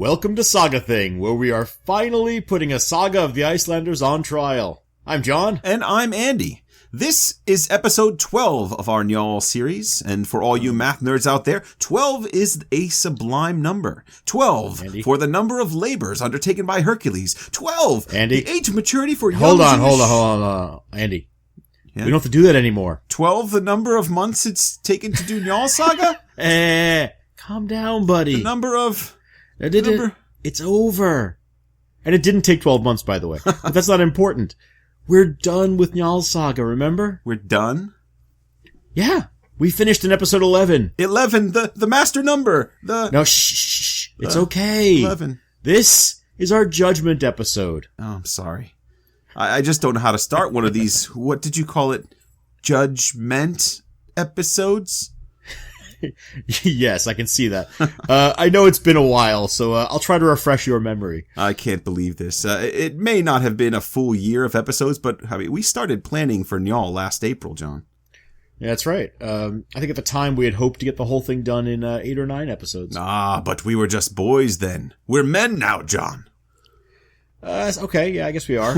Welcome to Saga Thing, where we are finally putting a saga of the Icelanders on trial. I'm John. And I'm Andy. This is episode 12 of our Njal series, and for all you math nerds out there, 12 is a sublime number. 12 Andy? For the number of labors undertaken by Hercules. 12, Andy? The age of maturity for young Hold Jewish... on. Andy, Yeah? we don't have to do that anymore. 12, the number of months it's taken to do Njal Saga? Calm down, buddy. The number of... It's over. And it didn't take 12 months, by the way. But that's not important. We're done with Njal Saga, remember? We're done? Yeah. We finished in episode 11. 11, the master number. No, shh. It's okay. 11. This is our judgment episode. Oh, I'm sorry. I just don't know how to start one of these, what did you call it, judgment episodes? Yes, I can see that. I know it's been a while, so I'll try to refresh your memory. I can't believe this. It may not have been a full year of episodes, but I mean, we started planning for Njal last April, John. Yeah, that's right. I think at the time we had hoped to get the whole thing done in 8 or 9 episodes. But we were just boys then. We're men now, John. Okay, yeah, I guess we are.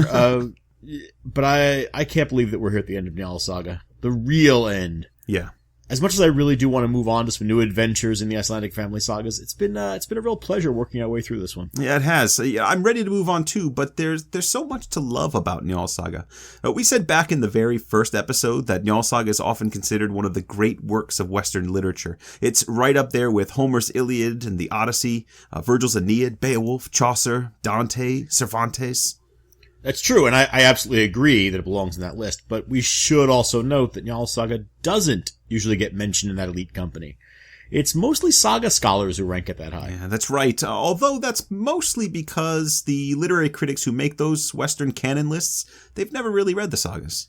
But I can't believe that we're here at the end of Njal Saga. The real end. Yeah. As much as I really do want to move on to some new adventures in the Icelandic family sagas, it's been a real pleasure working our way through this one. Yeah, it has. I'm ready to move on too, but there's so much to love about Njal Saga. We said back in the very first episode that Njal Saga is often considered one of the great works of Western literature. It's right up there with Homer's Iliad and the Odyssey, Virgil's Aeneid, Beowulf, Chaucer, Dante, Cervantes. That's true, and I absolutely agree that it belongs in that list, but we should also note that Njal Saga doesn't usually get mentioned in that elite company. It's mostly saga scholars who rank it that high. Yeah, that's right. Although that's mostly because the literary critics who make those Western canon lists, they've never really read the sagas.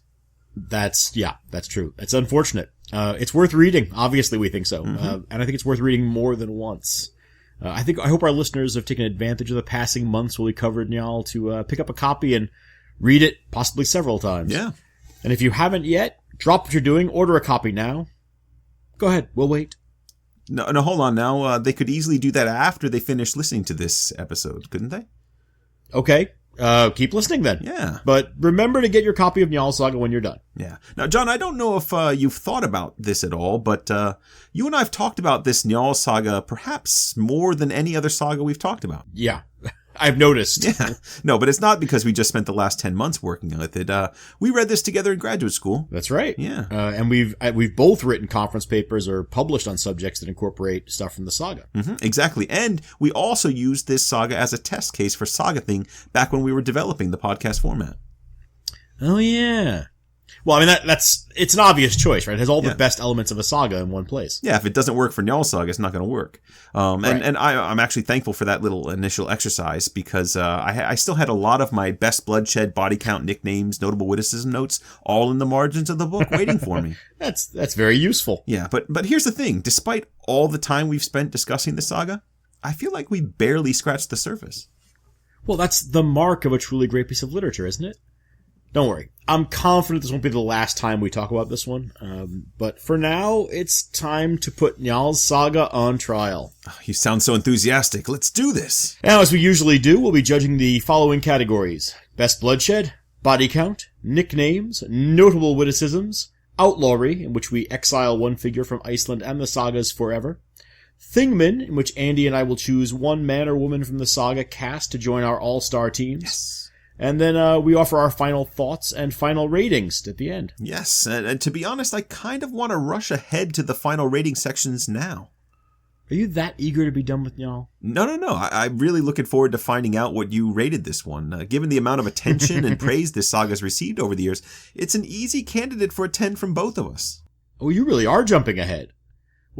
That's true. It's unfortunate. It's worth reading. Obviously, we think so. Mm-hmm. And I think it's worth reading more than once. I hope our listeners have taken advantage of the passing months while we covered Njal to pick up a copy and read it possibly several times. Yeah. And if you haven't yet, drop what you're doing, order a copy now. Go ahead, we'll wait. No, hold on now. They could easily do that after they finish listening to this episode, couldn't they? Okay. Keep listening then. Yeah. But remember to get your copy of Njal Saga when you're done. Yeah. Now, John, I don't know if you've thought about this at all, but you and I have talked about this Njal Saga perhaps more than any other saga we've talked about. Yeah. I've noticed. Yeah. No, but it's not because we just spent the last 10 months working with it. We read this together in graduate school. That's right. Yeah. And we've both written conference papers or published on subjects that incorporate stuff from the saga. Mm-hmm, exactly. And we also used this saga as a test case for Saga Thing back when we were developing the podcast format. Oh, yeah. Well, I mean, it's an obvious choice, right? It has all the best elements of a saga in one place. Yeah, if it doesn't work for Njal Saga, it's not going to work. Right. And I'm actually thankful for that little initial exercise because I still had a lot of my best bloodshed, body count, nicknames, notable witticism notes all in the margins of the book waiting for me. That's very useful. Yeah, but here's the thing. Despite all the time we've spent discussing the saga, I feel like we barely scratched the surface. Well, that's the mark of a truly great piece of literature, isn't it? Don't worry. I'm confident this won't be the last time we talk about this one. But for now, it's time to put Njal Saga on trial. Oh, you sound so enthusiastic. Let's do this. Now, as we usually do, we'll be judging the following categories. Best bloodshed, body count, nicknames, notable witticisms, outlawry, in which we exile one figure from Iceland and the sagas forever, thingmen, in which Andy and I will choose one man or woman from the saga cast to join our all-star teams. Yes. And then we offer our final thoughts and final ratings at the end. Yes, and to be honest, I kind of want to rush ahead to the final rating sections now. Are you that eager to be done with Njal? No. I'm really looking forward to finding out what you rated this one. Given the amount of attention and praise this saga's received over the years, it's an easy candidate for a 10 from both of us. Oh, you really are jumping ahead.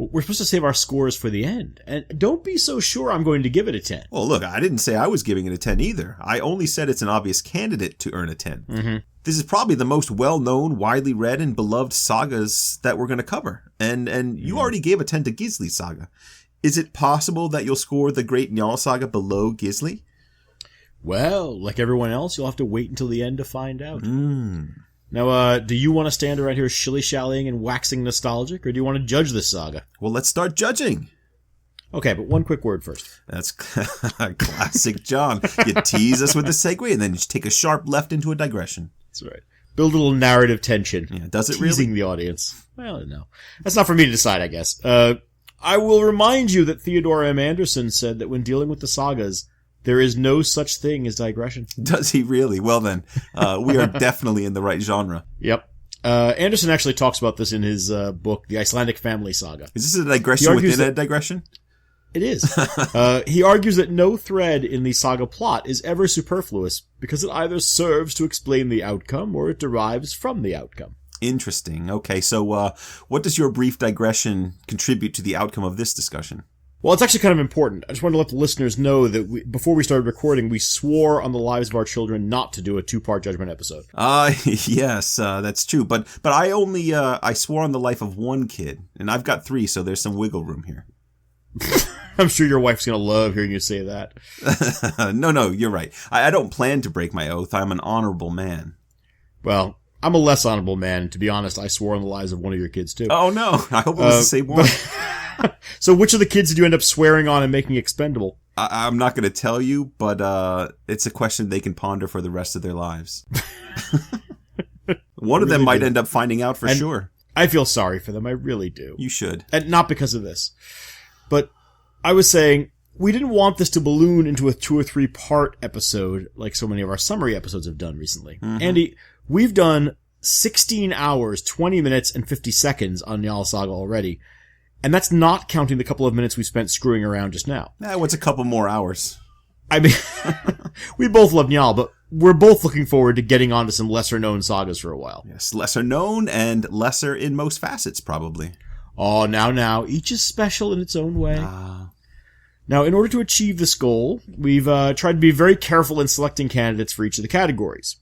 We're supposed to save our scores for the end. And don't be so sure I'm going to give it a 10. Well, look, I didn't say I was giving it a 10 either. I only said it's an obvious candidate to earn a 10. Mm-hmm. This is probably the most well-known, widely read, and beloved sagas that we're going to cover. And you already gave a 10 to Gisli's saga. Is it possible that you'll score the Great Njal Saga below Gisli? Well, like everyone else, you'll have to wait until the end to find out. Now, do you want to stand around here shilly-shallying and waxing nostalgic, or do you want to judge this saga? Well, let's start judging. Okay, but one quick word first. That's classic John. You tease us with a segue and then you just take a sharp left into a digression. That's right. Build a little narrative tension. Yeah, does it teasing really? the audience. Well, no. That's not for me to decide, I guess. I will remind you that Theodore M. Anderson said that when dealing with the sagas, there is no such thing as digression. Does he really? Well then, we are definitely in the right genre. Yep. Anderson actually talks about this in his book, The Icelandic Family Saga. Is this a digression within a digression? It is. He argues that no thread in the saga plot is ever superfluous because it either serves to explain the outcome or it derives from the outcome. Interesting. Okay, so what does your brief digression contribute to the outcome of this discussion? Well, it's actually kind of important. I just wanted to let the listeners know that before we started recording, we swore on the lives of our children not to do a 2-part Judgment episode. Yes, that's true. But I only I swore on the life of one kid, and I've got 3, so there's some wiggle room here. I'm sure your wife's going to love hearing you say that. No, you're right. I don't plan to break my oath. I'm an honorable man. Well, I'm a less honorable man, and to be honest, I swore on the lives of one of your kids, too. Oh, no. I hope it was the same one. So which of the kids did you end up swearing on and making expendable? I'm not going to tell you, but it's a question they can ponder for the rest of their lives. One of them might end up finding out for sure. I feel sorry for them. I really do. You should. And not because of this. But I was saying, we didn't want this to balloon into a 2 or 3 part episode like so many of our summary episodes have done recently. Mm-hmm. Andy, we've done 16 hours, 20 minutes, and 50 seconds on Njal Saga already. And that's not counting the couple of minutes we spent screwing around just now. What's a couple more hours? I mean, we both love Njal, but we're both looking forward to getting onto some lesser-known sagas for a while. Yes, lesser-known and lesser in most facets, probably. Oh, now, each is special in its own way. Now, in order to achieve this goal, we've tried to be very careful in selecting candidates for each of the categories.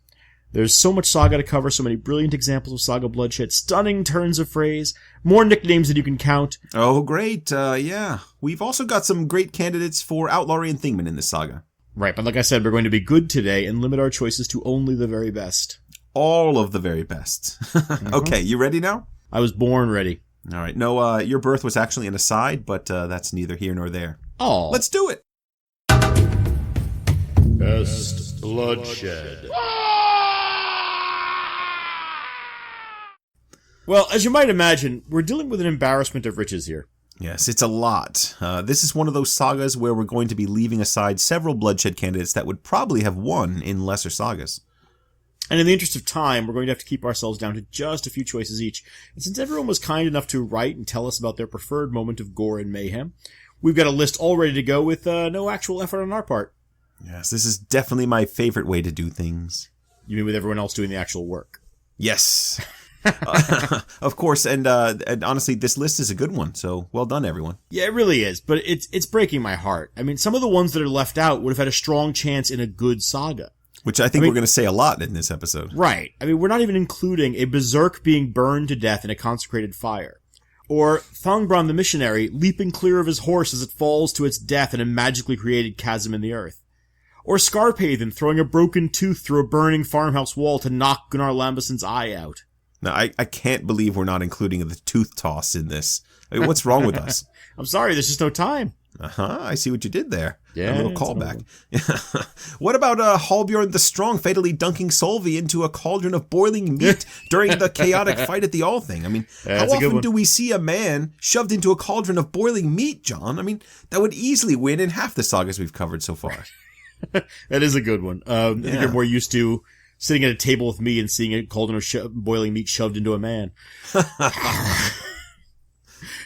There's so much saga to cover, so many brilliant examples of saga bloodshed, stunning turns of phrase, more nicknames than you can count. Oh, great. Yeah. We've also got some great candidates for outlawry and thingmen in this saga. Right, but like I said, we're going to be good today and limit our choices to only the very best. All of the very best. Okay, you ready now? I was born ready. All right. No, your birth was actually an aside, but that's neither here nor there. Oh. Let's do it. Best bloodshed. Well, as you might imagine, we're dealing with an embarrassment of riches here. Yes, it's a lot. This is one of those sagas where we're going to be leaving aside several bloodshed candidates that would probably have won in lesser sagas. And in the interest of time, we're going to have to keep ourselves down to just a few choices each. And since everyone was kind enough to write and tell us about their preferred moment of gore and mayhem, we've got a list all ready to go with no actual effort on our part. Yes, this is definitely my favorite way to do things. You mean with everyone else doing the actual work? Yes. Of course, and honestly, this list is a good one, so well done, everyone. Yeah, it really is, but it's breaking my heart. I mean, some of the ones that are left out would have had a strong chance in a good saga. Which I think we're going to say a lot in this episode. Right. I mean, we're not even including a berserk being burned to death in a consecrated fire. Or Thongbran the missionary leaping clear of his horse as it falls to its death in a magically created chasm in the earth. Or Scarpathan throwing a broken tooth through a burning farmhouse wall to knock Gunnar Lambason's eye out. Now, I can't believe we're not including the tooth toss in this. I mean, what's wrong with us? I'm sorry, there's just no time. I see what you did there. Yeah, a little callback. What about Halbjorn the Strong fatally dunking Solvi into a cauldron of boiling meat during the chaotic fight at the Althing? I mean, how often do we see a man shoved into a cauldron of boiling meat, John? I mean, that would easily win in half the sagas we've covered so far. That is a good one. I think you're more used to sitting at a table with me and seeing a cauldron of boiling meat shoved into a man.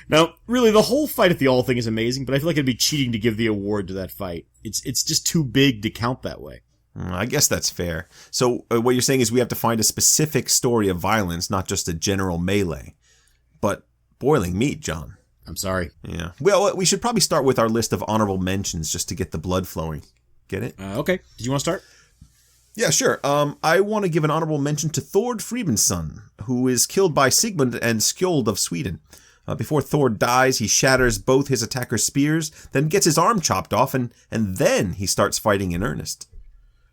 Now, really, the whole fight at the All thing is amazing, but I feel like it'd be cheating to give the award to that fight. It's just too big to count that way. I guess that's fair. So what you're saying is we have to find a specific story of violence, not just a general melee. But boiling meat, John. I'm sorry. Yeah. Well, we should probably start with our list of honorable mentions just to get the blood flowing. Get it? Okay. Did you want to start? Yeah, sure. I want to give an honorable mention to Thord Friedmundsson, who is killed by Sigmund and Skjold of Sweden. Before Thord dies, he shatters both his attacker's spears, then gets his arm chopped off, and then he starts fighting in earnest.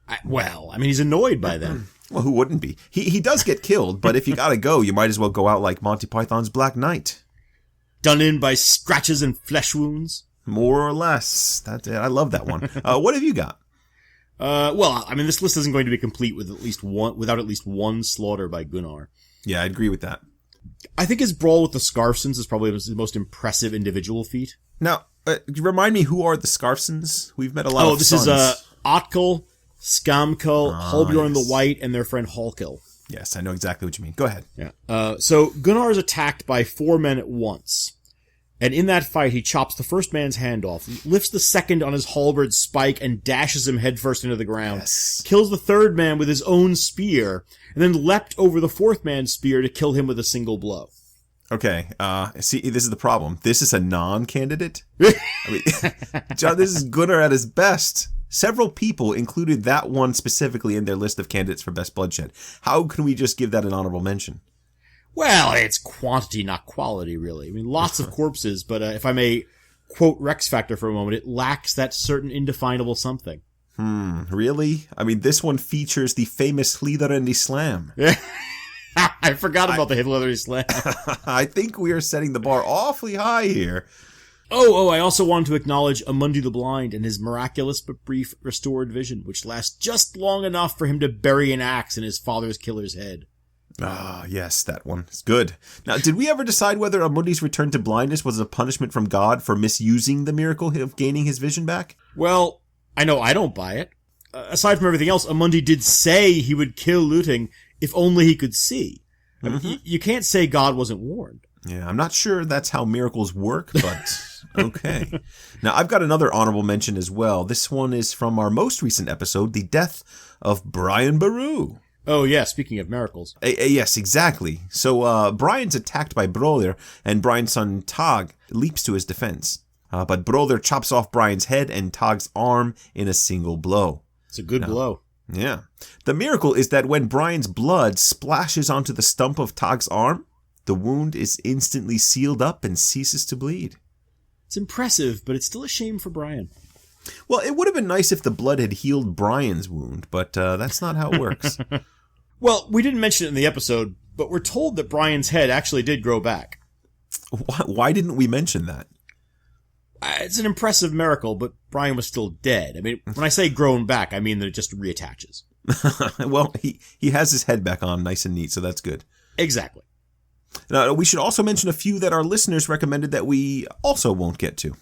I mean, he's annoyed by then. Well, who wouldn't be? He does get killed, but if you gotta go, you might as well go out like Monty Python's Black Knight. Done in by scratches and flesh wounds. More or less. I love that one. What have you got? Well, I mean, this list isn't going to be complete without at least one slaughter by Gunnar. Yeah, I'd agree with that. I think his brawl with the Skarfsons is probably his most impressive individual feat. Now, remind me, who are the Skarfsons? We've met a lot of sons. This is Otkel, Skamkel, Halbjorn the White, and their friend Halkil. Yes, I know exactly what you mean. Go ahead. Yeah. So Gunnar is attacked by 4 men at once. And in that fight, he chops the first man's hand off, lifts the second on his halberd spike, and dashes him headfirst into the ground. Yes. Kills the third man with his own spear, and then leapt over the fourth man's spear to kill him with a single blow. Okay, see, this is the problem. This is a non-candidate? I mean, John, this is Gunnar at his best. Several people included that one specifically in their list of candidates for Best Bloodshed. How can we just give that an honorable mention? Well, it's quantity, not quality, really. I mean, lots of corpses, but if I may quote Rex Factor for a moment, it lacks that certain indefinable something. Really? I mean, this one features the famous Hlýðarendi Slam. I forgot about the Hlýðarendi Slam. I think we are setting the bar awfully high here. I also wanted to acknowledge Amundi the Blind and his miraculous but brief restored vision, which lasts just long enough for him to bury an axe in his father's killer's head. Ah, yes, that one. It's good. Now, did we ever decide whether Amundi's return to blindness was a punishment from God for misusing the miracle of gaining his vision back? Well, I know I don't buy it. Aside from everything else, Amundi did say he would kill Lúthing if only he could see. I mean, you can't say God wasn't warned. Yeah, I'm not sure that's how miracles work, but okay. Now, I've got another honorable mention as well. This one is from our most recent episode, the death of Brian Baru. Oh, yeah, speaking of miracles. Yes, exactly. So, Brian's attacked by Brother, and Brian's son Tag leaps to his defense. But Brother chops off Brian's head and Tag's arm in a single blow. It's a good blow. Yeah. The miracle is that when Brian's blood splashes onto the stump of Tag's arm, the wound is instantly sealed up and ceases to bleed. It's impressive, but it's still a shame for Brian. Well, it would have been nice if the blood had healed Brian's wound, but that's not how it works. Well, we didn't mention it in the episode, but we're told that Brian's head actually did grow back. Why didn't we mention that? It's an impressive miracle, but Brian was still dead. I mean, when I say grown back, I mean that it just reattaches. Well, he has his head back on nice and neat, so that's good. Exactly. Now, we should also mention a few that our listeners recommended that we also won't get to.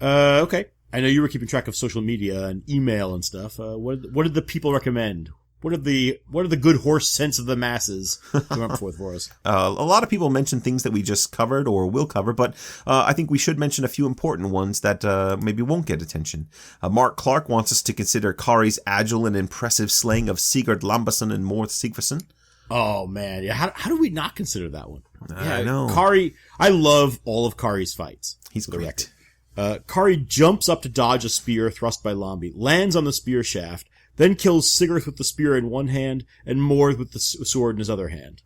Okay. I know you were keeping track of social media and email and stuff. What did the people recommend? What are the good horse sense of the masses come up forth for us? A lot of people mentioned things that we just covered or will cover, but I think we should mention a few important ones that maybe won't get attention. Mark Clark wants us to consider Kari's agile and impressive slaying of Sigurd Lambason and Morth Sigvason. Oh man, yeah. How do we not consider that one? Yeah, I know. Kari, I love all of Kari's fights. He's great. Kari jumps up to dodge a spear thrust by Lambi, lands on the spear shaft, then kills Sigurd with the spear in one hand and Morth with the sword in his other hand.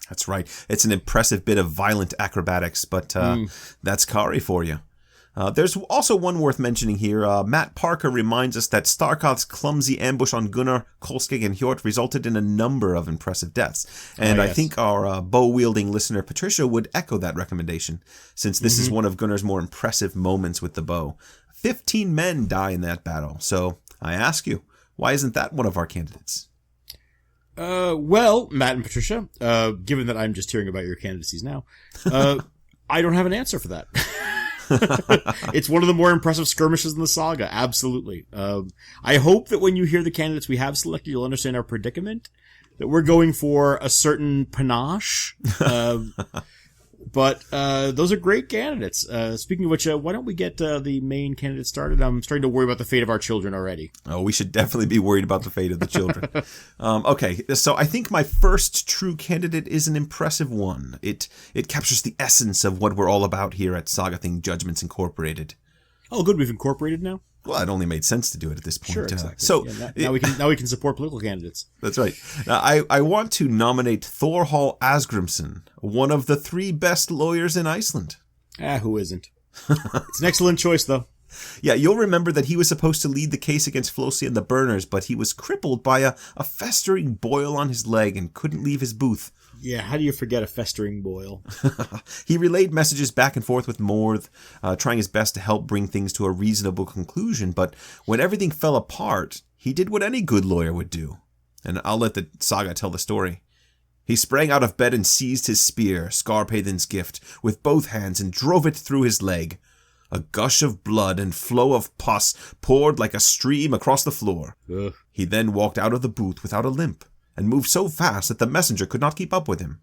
That's right. It's an impressive bit of violent acrobatics, but that's Kari for you. There's also one worth mentioning here. Matt Parker reminds us that Starkoth's clumsy ambush on Gunnar, Kolskeg, and Hjort resulted in a number of impressive deaths. And I think our bow-wielding listener Patricia would echo that recommendation, since this is one of Gunnar's more impressive moments with the bow. 15 men die in that battle. So I ask you, why isn't that one of our candidates? Well, Matt and Patricia, given that I'm just hearing about your candidacies now, I don't have an answer for that. It's one of the more impressive skirmishes in the saga, absolutely. I hope that when you hear the candidates we have selected, you'll understand our predicament, that we're going for a certain panache. But those are great candidates. Speaking of which, why don't we get the main candidate started? I'm starting to worry about the fate of our children already. Oh, we should definitely be worried about the fate of the children. Okay, so I think my first true candidate is an impressive one. It captures the essence of what we're all about here at Saga Thing Judgments Incorporated. Oh, good. We've incorporated now? Well, it only made sense to do it at this point. Sure, exactly. So now we can support political candidates. That's right. Now, I want to nominate Thorhall Asgrimsson, one of the 3 best lawyers in Iceland. Who isn't? It's an excellent choice, though. Yeah, you'll remember that he was supposed to lead the case against Flosi and the Burners, but he was crippled by a festering boil on his leg and couldn't leave his booth. Yeah, how do you forget a festering boil? He relayed messages back and forth with Morth, trying his best to help bring things to a reasonable conclusion, but when everything fell apart, he did what any good lawyer would do. And I'll let the saga tell the story. He sprang out of bed and seized his spear, Skarphéðin's gift, with both hands and drove it through his leg. A gush of blood and flow of pus poured like a stream across the floor. Ugh. He then walked out of the booth without a limp, and moved so fast that the messenger could not keep up with him.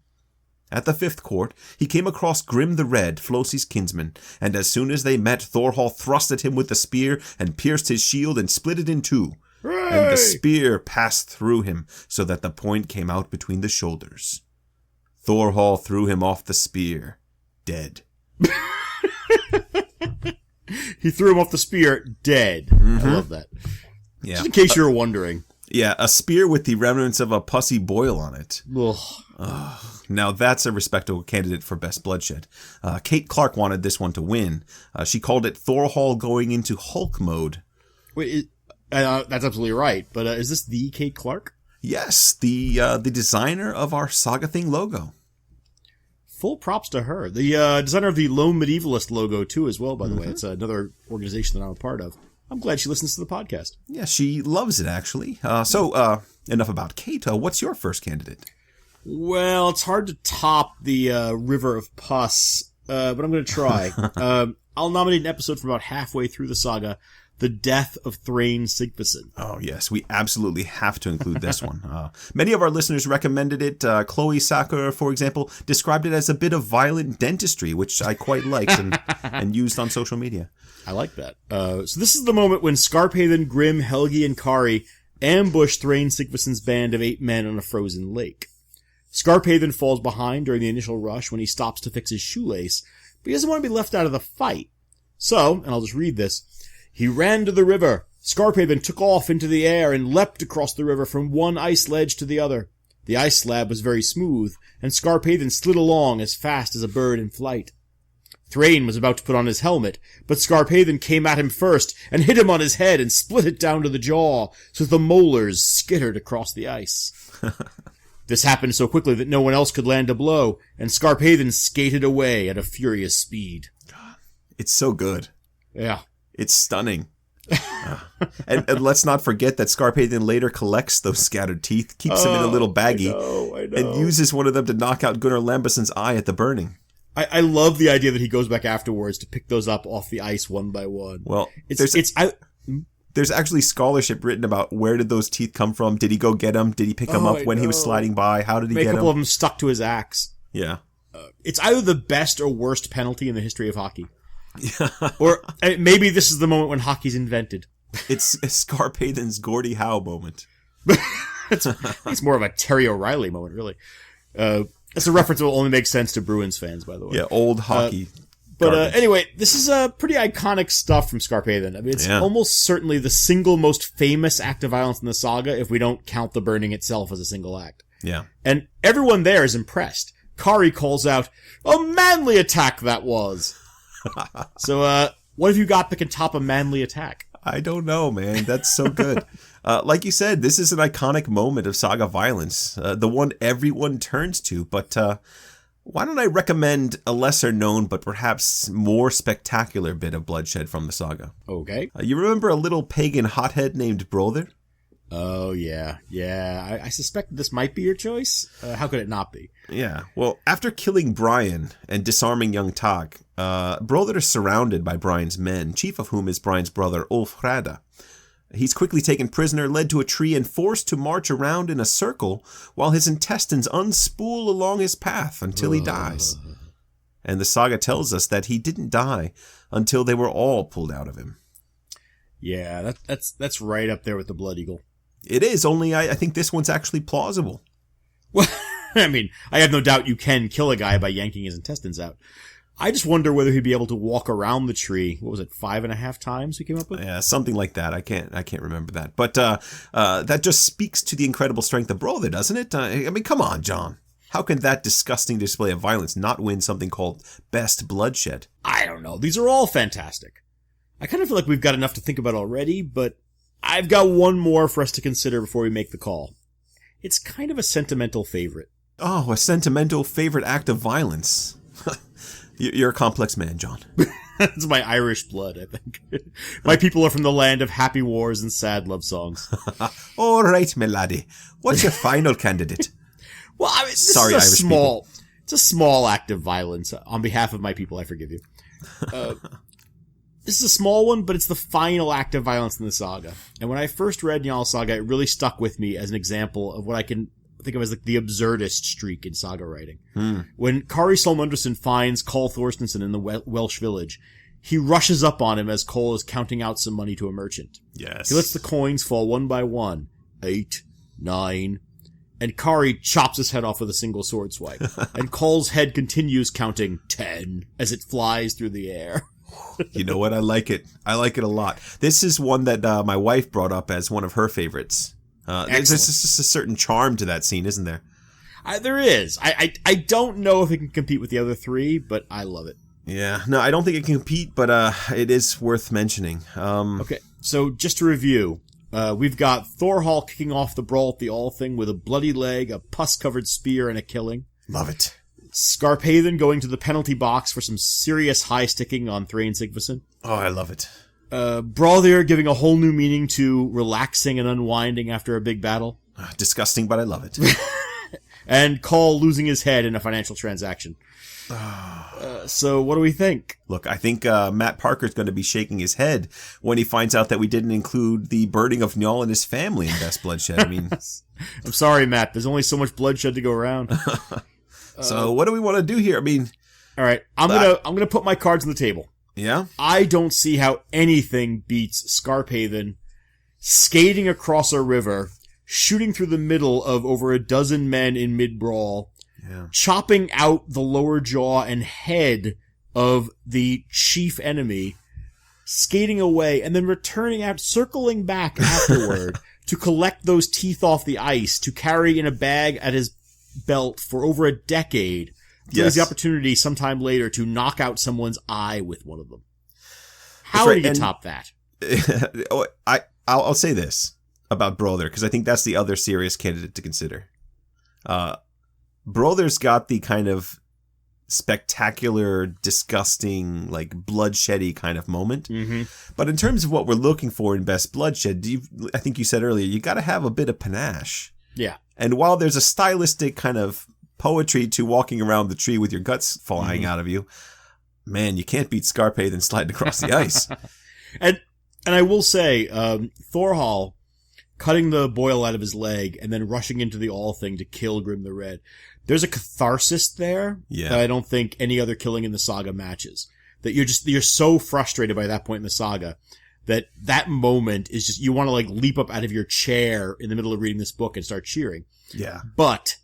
At the fifth court, he came across Grim the Red, Flosi's kinsman, and as soon as they met, Thorhall thrust at him with the spear and pierced his shield and split it in two. Hooray! And the spear passed through him, so that the point came out between the shoulders. Thorhall threw him off the spear, dead. He threw him off the spear, dead. I love that. Yeah. Just in case you were wondering. Yeah, a spear with the remnants of a pussy boil on it. Ugh. Now that's a respectable candidate for Best Bloodshed. Kate Clark wanted this one to win. She called it Thorhall going into Hulk mode. Wait, that's absolutely right. But is this the Kate Clark? Yes, the designer of our Saga Thing logo. Full props to her. The designer of the Lone Medievalist logo, too, as well, by the way. It's another organization that I'm a part of. I'm glad she listens to the podcast. Yeah, she loves it, actually. So, enough about Kate. What's your first candidate? Well, it's hard to top the River of Pus, but I'm going to try. I'll nominate an episode from about halfway through the saga, The Death of Thrain Sigvason. Oh, yes, we absolutely have to include this one. Many of our listeners recommended it. Chloe Sacker, for example, described it as a bit of violent dentistry, which I quite liked and used on social media. I like that. So this is the moment when Skarphéðin, Grim, Helgi, and Kari ambush Thrain Sigvason's band of 8 men on a frozen lake. Skarphéðin falls behind during the initial rush when he stops to fix his shoelace, but he doesn't want to be left out of the fight. So, and I'll just read this, he ran to the river. Skarphéðin took off into the air and leapt across the river from one ice ledge to the other. The ice slab was very smooth, and Skarphéðin slid along as fast as a bird in flight. Thrain was about to put on his helmet, but Skarphéðin came at him first and hit him on his head and split it down to the jaw, so that the molars skittered across the ice. This happened so quickly that no one else could land a blow, and Skarphéðin skated away at a furious speed. God, it's so good. Yeah. It's stunning. And let's not forget that Skarphéðin later collects those scattered teeth, keeps them in a little baggie, I know. and uses one of them to knock out Gunnar Lambason's eye at the burning. I love the idea that he goes back afterwards to pick those up off the ice one by one. Well, there's actually scholarship written about where did those teeth come from? Did he go get them? Did he pick them up when he was sliding by? How did he get them? A couple of them stuck to his axe. Yeah. It's either the best or worst penalty in the history of hockey. Or maybe this is the moment when hockey's invented. It's Skarphéðin's Gordie Howe moment. It's more of a Terry O'Reilly moment, really. That's a reference that will only make sense to Bruins fans, by the way. Yeah, old hockey. But anyway, this is pretty iconic stuff from Skarphéðin. I mean, it's almost certainly the single most famous act of violence in the saga if we don't count the burning itself as a single act. Yeah. And everyone there is impressed. Kari calls out, "A manly attack that was!" So, what have you got that can top a manly attack? I don't know, man. That's so good. Like you said, this is an iconic moment of saga violence, the one everyone turns to, but why don't I recommend a lesser known but perhaps more spectacular bit of bloodshed from the saga? Okay. You remember a little pagan hothead named Brother? Oh, yeah. Yeah, I suspect this might be your choice. How could it not be? Yeah. Well, after killing Brian and disarming young Tag, Brother is surrounded by Brian's men, chief of whom is Brian's brother, Ulfreda. He's quickly taken prisoner, led to a tree, and forced to march around in a circle while his intestines unspool along his path until he dies. And the saga tells us that he didn't die until they were all pulled out of him. Yeah, that's right up there with the Blood Eagle. It is, only I think this one's actually plausible. Well, I mean, I have no doubt you can kill a guy by yanking his intestines out. I just wonder whether he'd be able to walk around the tree. What was it, 5.5 times we came up with? Yeah, something like that. I can't remember that. But that just speaks to the incredible strength of Brother, doesn't it? I mean, come on, John. How can that disgusting display of violence not win something called Best Bloodshed? I don't know. These are all fantastic. I kind of feel like we've got enough to think about already, but I've got one more for us to consider before we make the call. It's kind of a sentimental favorite. Oh, a sentimental favorite act of violence. You're a complex man, John. It's my Irish blood, I think. My people are from the land of happy wars and sad love songs. All right, my laddie. What's your final candidate? Well, I mean, it's a small act of violence. On behalf of my people, I forgive you. This is a small one, but it's the final act of violence in the saga. And when I first read Njal Saga, it really stuck with me as an example of what I can think of as like the absurdist streak in saga writing. When Kari Solmundarson finds Cole Thorstensen in the Welsh village, he rushes up on him as Cole is counting out some money to a merchant. Yes. He lets the coins fall one by one. 8, 9, and Kari chops his head off with a single sword swipe. And Cole's head continues counting 10 as it flies through the air. You know what? I like it. I like it a lot. This is one that my wife brought up as one of her favorites. There's just a certain charm to that scene, isn't there? There is. I don't know if it can compete with the other three, but I love it. Yeah. No, I don't think it can compete, but it is worth mentioning. Okay, so just to review, we've got Thorhall kicking off the brawl at the Althing with a bloody leg, a pus-covered spear, and a killing. Love it. Skarpathen going to the penalty box for some serious high-sticking on Thrain Sigvason. Oh, I love it. Brother giving a whole new meaning to relaxing and unwinding after a big battle. Disgusting, but I love it. And Cole losing his head in a financial transaction. So what do we think? Look, I think Matt Parker's going to be shaking his head when he finds out that we didn't include the burning of Njal and his family in Best Bloodshed. I mean, I'm sorry, Matt. There's only so much bloodshed to go around. So what do we want to do here? I mean, all right, I'm gonna put my cards on the table. Yeah? I don't see how anything beats Skarpathen skating across a river, shooting through the middle of over a dozen men in mid-brawl, chopping out the lower jaw and head of the chief enemy, skating away, and then returning out, circling back afterward to collect those teeth off the ice, to carry in a bag at his belt for over a decade. He has the opportunity sometime later to knock out someone's eye with one of them. How do you top that? I'll say this about Brother, because I think that's the other serious candidate to consider. Brother's got the kind of spectacular, disgusting, like bloodsheddy kind of moment. Mm-hmm. But in terms of what we're looking for in Best Bloodshed, I think you said earlier, you got to have a bit of panache. Yeah. And while there's a stylistic kind of poetry to walking around the tree with your guts flying out of you, man, you can't beat Skarpathen sliding across the ice. And I will say, Thorhall cutting the boil out of his leg and then rushing into the Althing to kill Grim the Red. There's a catharsis there that I don't think any other killing in the saga matches. That you're so frustrated by that point in the saga that moment is just, you want to like leap up out of your chair in the middle of reading this book and start cheering. Yeah. But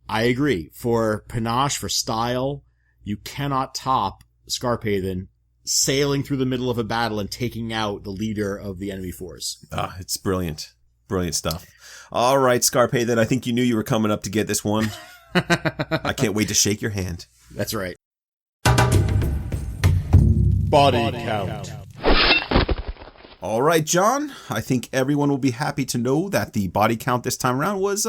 I agree. For panache, for style, you cannot top Skarpathen sailing through the middle of a battle and taking out the leader of the enemy force. It's brilliant. Brilliant stuff. All right, Skarpathen, I think you knew you were coming up to get this one. I can't wait to shake your hand. That's right. Body count. All right, John. I think everyone will be happy to know that the body count this time around was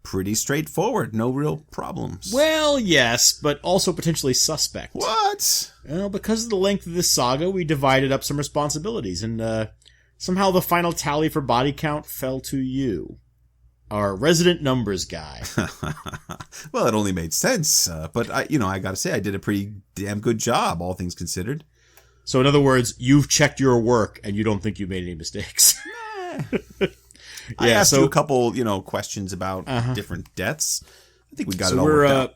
pretty straightforward. No real problems. Well, yes, but also potentially suspect. What? Well, because of the length of this saga, we divided up some responsibilities, and somehow the final tally for body count fell to you, our resident numbers guy. Well, it only made sense, but I gotta say, I did a pretty damn good job, all things considered. So in other words, you've checked your work and you don't think you made any mistakes. I asked you a couple, questions about different deaths. I think we got it all worked out.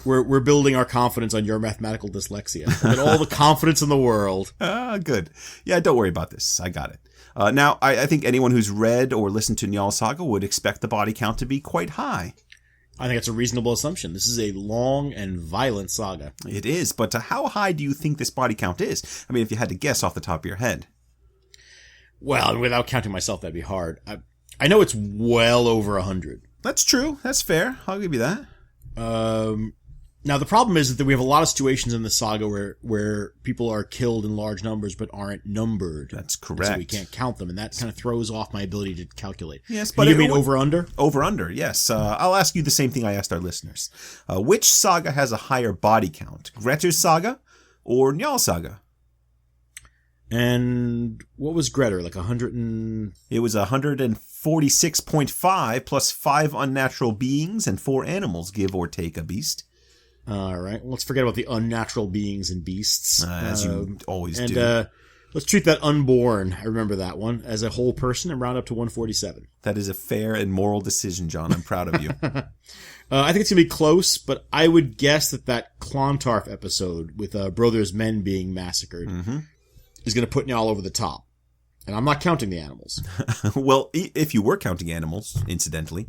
We're building our confidence on your mathematical dyslexia. And all the confidence in the world. Good. Yeah, don't worry about this. I got it. Now, I think anyone who's read or listened to Njal Saga would expect the body count to be quite high. I think it's a reasonable assumption. This is a long and violent saga. It is, but how high do you think this body count is? I mean, if you had to guess off the top of your head. Well, without counting myself, that'd be hard. I know it's well over 100. That's true. That's fair. I'll give you that. Now, the problem is that we have a lot of situations in the saga where people are killed in large numbers but aren't numbered. That's correct. So we can't count them, and that kind of throws off my ability to calculate. Yes, but you mean over-under? Over-under, yes. I'll ask you the same thing I asked our listeners. Which saga has a higher body count? Grettir's Saga or Njal Saga? And what was Grettir? Like 100 and... It was 146.5 plus 5 unnatural beings and 4 animals, give or take a beast. All right. Well, let's forget about the unnatural beings and beasts. As you always do. And let's treat that unborn, I remember that one, as a whole person and round up to 147. That is a fair and moral decision, John. I'm proud of you. I think it's going to be close, but I would guess that Clontarf episode with Brothers Men being massacred is going to put Njal over the top. And I'm not counting the animals. Well, if you were counting animals, incidentally,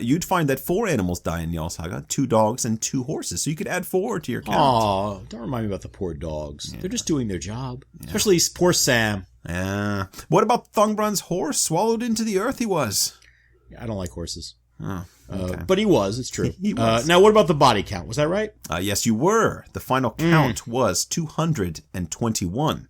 you'd find that 4 animals die in Njal Saga, 2 dogs and 2 horses. So you could add 4 to your count. Aw, don't remind me about the poor dogs. Yeah. They're just doing their job. Yeah. Especially poor Sam. Yeah. What about Thungbrand's horse? Swallowed into the earth he was. Yeah, I don't like horses. Oh, okay. But he was, it's true. He was. Now, what about the body count? Was that right? Yes, you were. The final count was 221.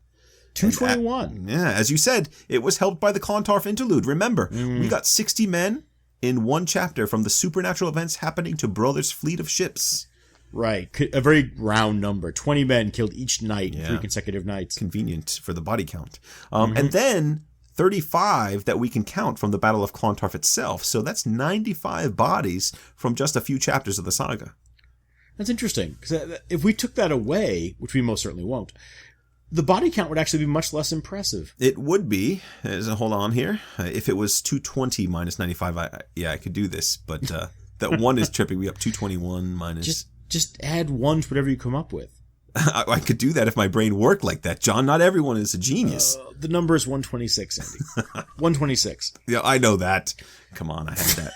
221. Yeah, as you said, it was helped by the Clontarf interlude. Remember, we got 60 men in one chapter from the supernatural events happening to Brother's fleet of ships. Right. A very round number. 20 men killed each night, 3 consecutive nights. Convenient for the body count. And then 35 that we can count from the Battle of Clontarf itself. So that's 95 bodies from just a few chapters of the saga. That's interesting. Because if we took that away, which we most certainly won't, the body count would actually be much less impressive. It would be. Hold on here. If it was 220 minus 95, I could do this. But that 1 is tripping me up. 221 minus... Just add 1 to whatever you come up with. I could do that if my brain worked like that, John. Not everyone is a genius. The number is 126, Andy. 126. Yeah, I know that. Come on, I had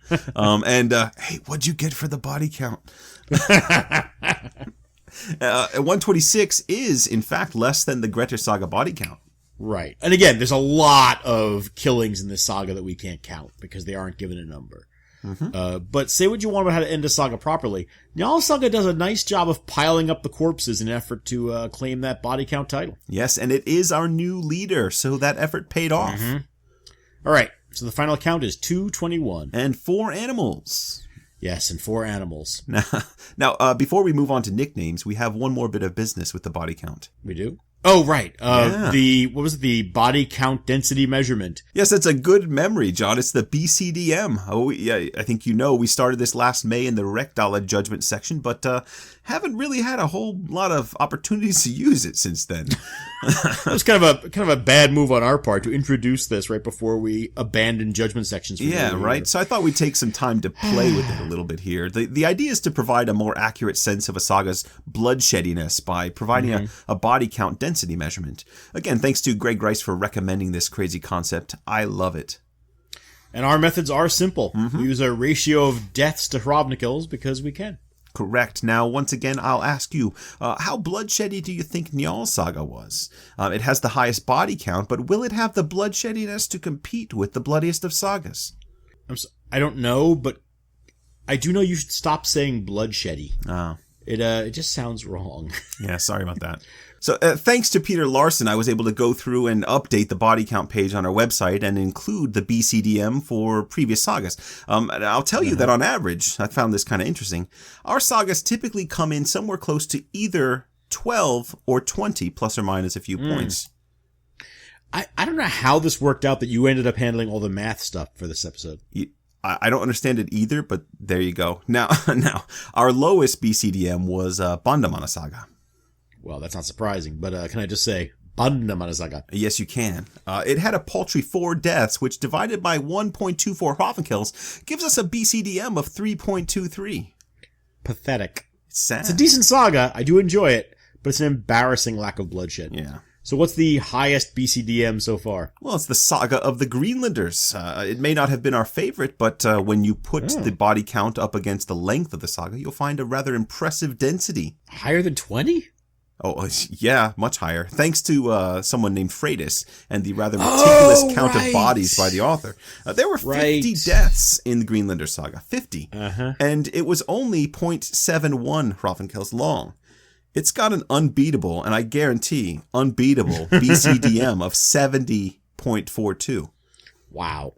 that. Hey, what'd you get for the body count? 126 is, in fact, less than the Grettir Saga body count. Right. And again, there's a lot of killings in this saga that we can't count because they aren't given a number. But say what you want about how to end a saga properly. Njal Saga does a nice job of piling up the corpses in an effort to claim that body count title. Yes, and it is our new leader, so that effort paid off. All right, so the final count is 221. And 4 animals. Yes, and 4 animals. Now, before we move on to nicknames, we have one more bit of business with the body count. We do? Oh, right. What was it? The body count density measurement. Yes, that's a good memory, John. It's the BCDM. Oh, yeah, I think you know we started this last May in the Rectala judgment section, but haven't really had a whole lot of opportunities to use it since then. It was kind of a bad move on our part to introduce this right before we abandoned judgment sections. Yeah, right. So I thought we'd take some time to play with it a little bit here. The idea is to provide a more accurate sense of a saga's bloodsheddiness by providing a body count density measurement. Again, thanks to Greg Rice for recommending this crazy concept. I love it. And our methods are simple. We use a ratio of deaths to Hrobnikils because we can. Correct. Now, once again, I'll ask you, how bloodsheddy do you think Njal Saga was? It has the highest body count, but will it have the bloodsheddiness to compete with the bloodiest of sagas? I don't know, but I do know you should stop saying bloodsheddy. Oh. It just sounds wrong. Yeah, sorry about that. So thanks to Peter Larson, I was able to go through and update the body count page on our website and include the BCDM for previous sagas. And I'll tell you that on average, I found this kind of interesting, our sagas typically come in somewhere close to either 12 or 20, plus or minus a few points. I don't know how this worked out that you ended up handling all the math stuff for this episode. I don't understand it either, but there you go. Now, our lowest BCDM was Bandamana Saga. Well, that's not surprising, but can I just say, Bandamana Saga? Yes, you can. It had a paltry 4 deaths, which divided by 1.24 Hrafnkills gives us a BCDM of 3.23. Pathetic. It's sad. It's a decent saga. I do enjoy it, but it's an embarrassing lack of bloodshed. Yeah. So what's the highest BCDM so far? Well, it's the Saga of the Greenlanders. It may not have been our favorite, but when you put the body count up against the length of the saga, you'll find a rather impressive density. Higher than 20? Oh, yeah, much higher. Thanks to someone named Freitas and the rather meticulous count of bodies by the author. There were 50 deaths in the Greenlander saga. 50. And it was only 0.71 Hrothgar's long. It's got an unbeatable, and I guarantee, unbeatable BCDM of 70.42. Wow.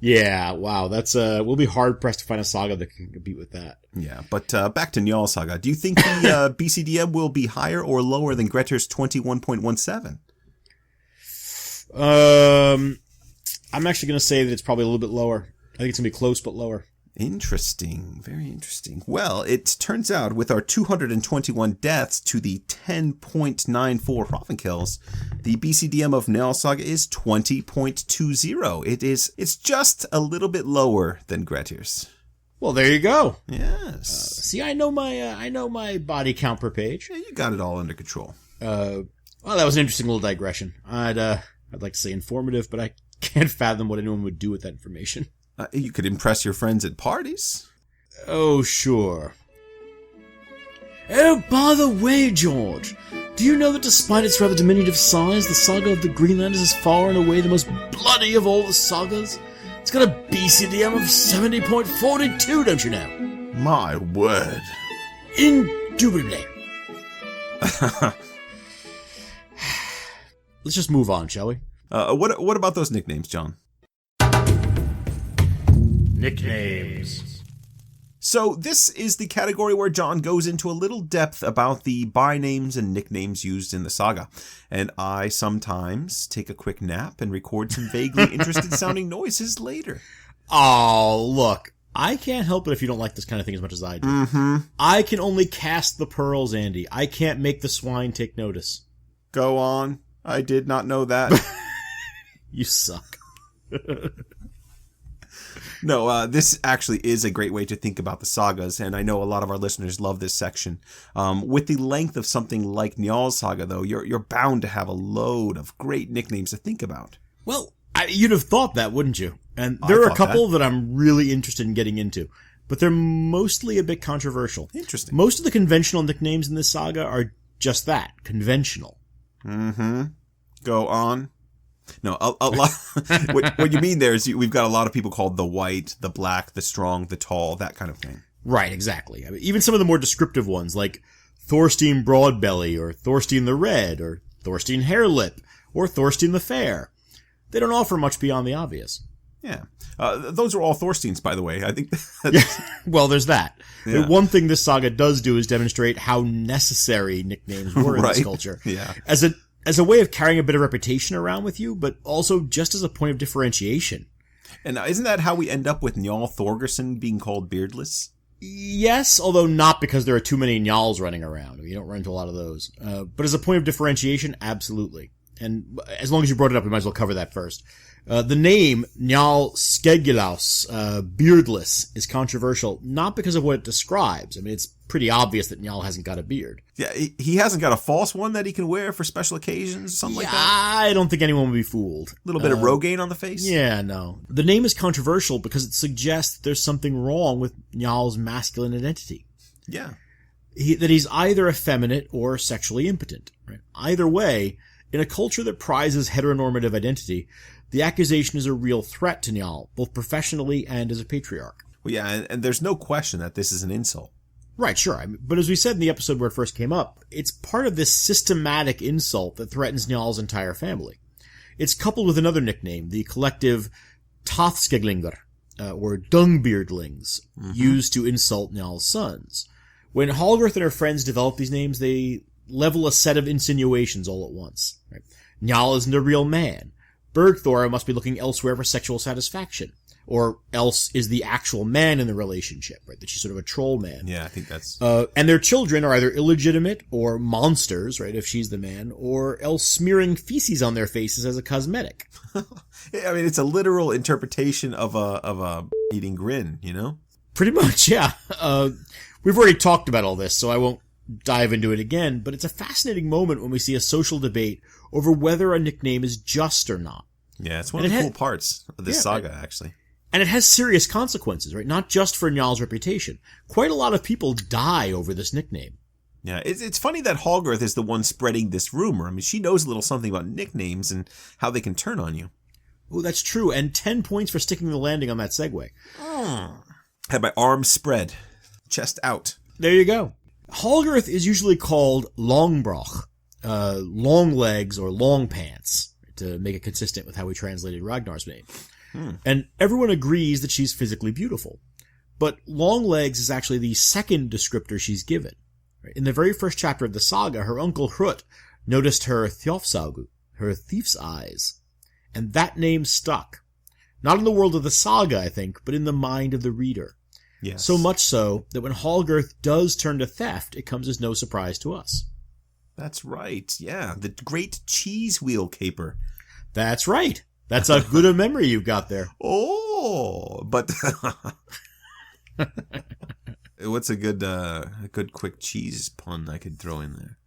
Yeah, wow. That's we'll be hard pressed to find a saga that can compete with that. Yeah, but back to Njal Saga. Do you think the BCDM will be higher or lower than Grettir's 21.17? I'm actually going to say that it's probably a little bit lower. I think it's going to be close, but lower. Interesting. Very interesting. Well, it turns out with our 221 deaths to the 10.94 Hrothgar's, the BCDM of Njal Saga is 20.20. It's just a little bit lower than Grettir's. Well, there you go. Yes. See, I know my body count per page. Yeah, you got it all under control. Well, that was an interesting little digression. I'd like to say informative, but I can't fathom what anyone would do with that information. You could impress your friends at parties. Oh, sure. Oh, by the way, George, do you know that despite its rather diminutive size, the saga of the Greenlanders is far and away the most bloody of all the sagas? It's got a BCDM of 70.42, don't you know? My word. Indubitably. Let's just move on, shall we? What about those nicknames, John? Nicknames. So this is the category where John goes into a little depth about the bynames and nicknames used in the saga. And I sometimes take a quick nap and record some vaguely interested sounding noises later. Oh, look. I can't help it if you don't like this kind of thing as much as I do. Mm-hmm. I can only cast the pearls, Andy. I can't make the swine take notice. Go on. I did not know that. You suck. No, this actually is a great way to think about the sagas, and I know a lot of our listeners love this section. With the length of something like Njal Saga, though, you're bound to have a load of great nicknames to think about. Well, you'd have thought that, wouldn't you? And there are a couple that I'm really interested in getting into, but they're mostly a bit controversial. Interesting. Most of the conventional nicknames in this saga are just that, conventional. Mm-hmm. Go on. No, a lot. What you mean there is we've got a lot of people called the white, the black, the strong, the tall, that kind of thing. Right, exactly. I mean, even some of the more descriptive ones, like Thorstein Broadbelly, or Thorstein the Red, or Thorstein Hairlip, or Thorstein the Fair. They don't offer much beyond the obvious. Yeah. Those are all Thorsteins, by the way. I think. Well, there's that. Yeah. One thing this saga does do is demonstrate how necessary nicknames were in this culture. Yeah. As a way of carrying a bit of reputation around with you, but also just as a point of differentiation. And isn't that how we end up with Njal Thorgerson being called beardless? Yes, although not because there are too many Njals running around. You don't run into a lot of those. But as a point of differentiation, absolutely. And as long as you brought it up, we might as well cover that first. The name Njal Skeggelaus, beardless, is controversial, not because of what it describes. I mean, it's pretty obvious that Njal hasn't got a beard. Yeah, he hasn't got a false one that he can wear for special occasions, something like that? I don't think anyone would be fooled. A little bit of Rogaine on the face? Yeah, no. The name is controversial because it suggests that there's something wrong with Njal's masculine identity. Yeah. That he's either effeminate or sexually impotent. Right? Either way, in a culture that prizes heteronormative identity, the accusation is a real threat to Njal, both professionally and as a patriarch. Well, yeah, and there's no question that this is an insult. Right, sure. But as we said in the episode where it first came up, it's part of this systematic insult that threatens Njal's entire family. It's coupled with another nickname, the collective Tothskeglinger, or Dungbeardlings, used to insult Njal's sons. When Hallgirth and her friends develop these names, they level a set of insinuations all at once. Right? Njal isn't a real man. Bergthora must be looking elsewhere for sexual satisfaction. Or else is the actual man in the relationship, right? That she's sort of a troll man. Yeah, I think that's... and their children are either illegitimate or monsters, right, if she's the man, or else smearing feces on their faces as a cosmetic. I mean, it's a literal interpretation of a eating grin, you know? Pretty much, yeah. We've already talked about all this, so I won't dive into it again, but it's a fascinating moment when we see a social debate over whether a nickname is just or not. Yeah, it's one of the cool parts of this saga, actually. And it has serious consequences, right? Not just for Njal's reputation. Quite a lot of people die over this nickname. Yeah, it's funny that Hallgarth is the one spreading this rumor. I mean, she knows a little something about nicknames and how they can turn on you. Oh, that's true. And 10 points for sticking the landing on that segue. Had my arms spread, chest out. There you go. Hallgarth is usually called Longbroch, long legs or long pants, to make it consistent with how we translated Ragnar's name. And everyone agrees that she's physically beautiful. But long legs is actually the second descriptor she's given. In the very first chapter of the saga, her uncle Hrut noticed her Þjófsaugu, her thief's eyes. And that name stuck. Not in the world of the saga, I think, but in the mind of the reader. Yes. So much so that when Hallgarth does turn to theft, it comes as no surprise to us. That's right, yeah. The great cheese wheel caper. That's right. That's a good a memory you've got there. Oh, but... What's a good quick cheese pun I could throw in there?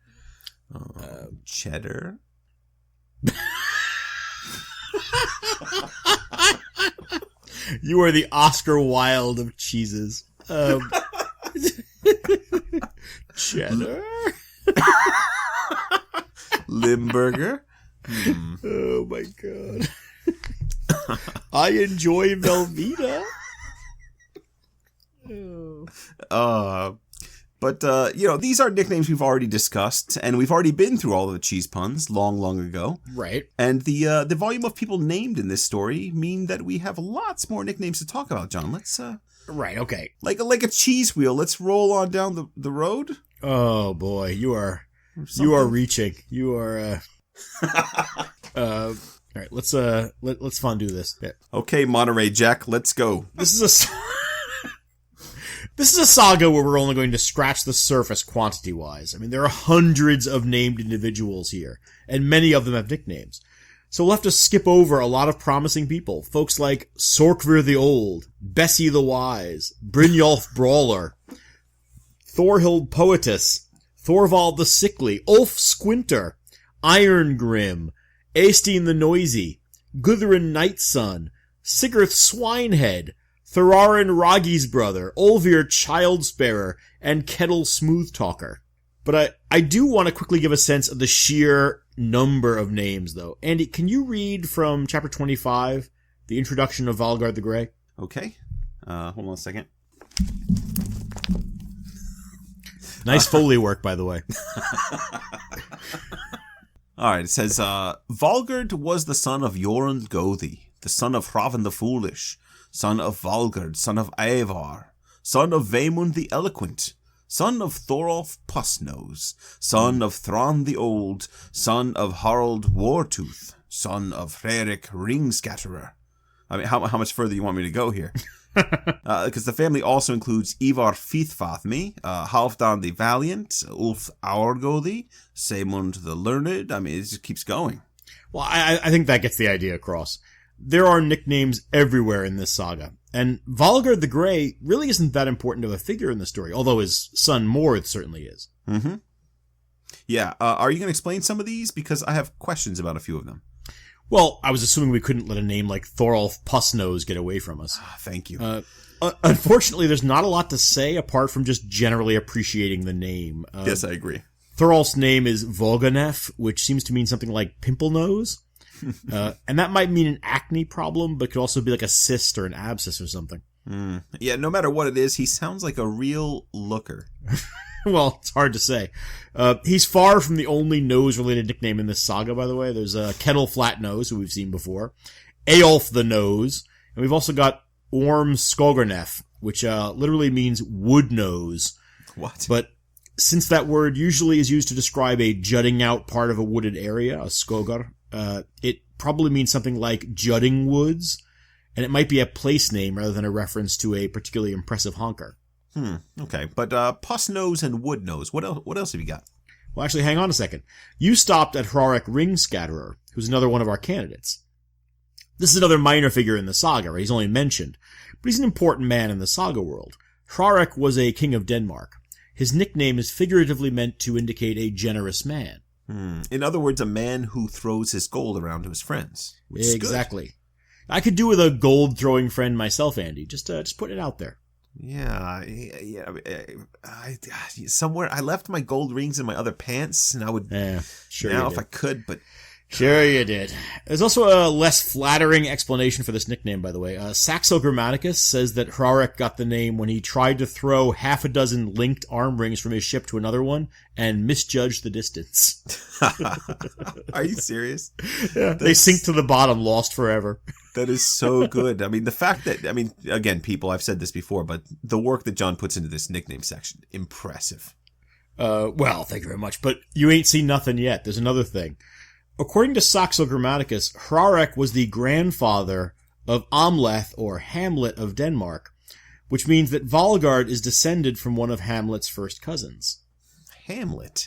Cheddar? You are the Oscar Wilde of cheeses. Cheddar? Limburger? Oh my god. I enjoy Velveeta. But these are nicknames we've already discussed, and we've already been through all of the cheese puns long ago. Right. And the volume of people named in this story mean that we have lots more nicknames to talk about, John. Let's Right, okay. like a cheese wheel. Let's roll on down the road. Oh boy, you are reaching. You are all right, let's fondue this. Yeah. Okay, Monterey Jack, let's go. This is a saga where we're only going to scratch the surface quantity-wise. I mean, there are hundreds of named individuals here, and many of them have nicknames. So we'll have to skip over a lot of promising people. Folks like Sorkvir the Old, Bessie the Wise, Brynjolf Brawler, Thorhild Poetess, Thorvald the Sickly, Ulf Squinter, Iron Grim, Eystein the Noisy, Gudrun Nightsun, Sigurd Swinehead, Thorarin Ragi's brother, Olvir Childsparer, and Kettle Smoothtalker. But I do want to quickly give a sense of the sheer number of names, though. Andy, can you read from chapter 25, the introduction of Valgard the Grey? Okay. Hold on a second. Nice Foley work, by the way. Alright, it says, Valgard was the son of Jorund Gothi, the son of Hravan the Foolish, son of Valgard, son of Eivor, son of Vaemund the Eloquent, son of Thorolf Pussnose, son of Thrawn the Old, son of Harald Wartooth, son of Hrerik Ringscatterer. I mean, how much further do you want me to go here? Because the family also includes Ivar Fithfathmi, Halfdan the Valiant, Ulf Aurgodi, Saemund the Learned. I mean, it just keeps going. Well, I think that gets the idea across. There are nicknames everywhere in this saga, and Valgard the Grey really isn't that important of a figure in the story, although his son Mord certainly is. Mm-hmm. Yeah, are you going to explain some of these? Because I have questions about a few of them. Well, I was assuming we couldn't let a name like Thorolf Pussnose get away from us. Thank you. Unfortunately, there's not a lot to say apart from just generally appreciating the name. Yes, I agree. Thorolf's name is Voganef, which seems to mean something like pimple nose. And that might mean an acne problem, but could also be like a cyst or an abscess or something. Yeah, no matter what it is, he sounds like a real looker. Well, it's hard to say. He's far from the only nose-related nickname in this saga, by the way. There's Kettle Flatnose, who we've seen before, Eolf the Nose, and we've also got Orm Skogernef, which literally means wood nose. What? But since that word usually is used to describe a jutting out part of a wooded area, a skogar, it probably means something like jutting woods, and it might be a place name rather than a reference to a particularly impressive honker. Okay, but Puss Nose and Wood Nose, what else have you got? Well, actually, hang on a second. You stopped at Hrarik Ringscatterer, who's another one of our candidates. This is another minor figure in the saga, right? He's only mentioned, but he's an important man in the saga world. Hrarik was a king of Denmark. His nickname is figuratively meant to indicate a generous man. In other words, a man who throws his gold around to his friends. Exactly. I could do with a gold-throwing friend myself, Andy. Just putting it out there. Somewhere I left my gold rings in my other pants, and I would sure now if I could, but sure you did. There's also a less flattering explanation for this nickname, by the way. Saxo Grammaticus says that Hrarek got the name when he tried to throw half a dozen linked arm rings from his ship to another one and misjudged the distance. Are you serious? Yeah, they sink to the bottom, lost forever. That is so good. I mean, the fact that, again, people, I've said this before, but the work that John puts into this nickname section, impressive. Well, thank you very much. But you ain't seen nothing yet. There's another thing. According to Saxo Grammaticus, Hrarek was the grandfather of Amleth, or Hamlet of Denmark, which means that Valgard is descended from one of Hamlet's first cousins. Hamlet?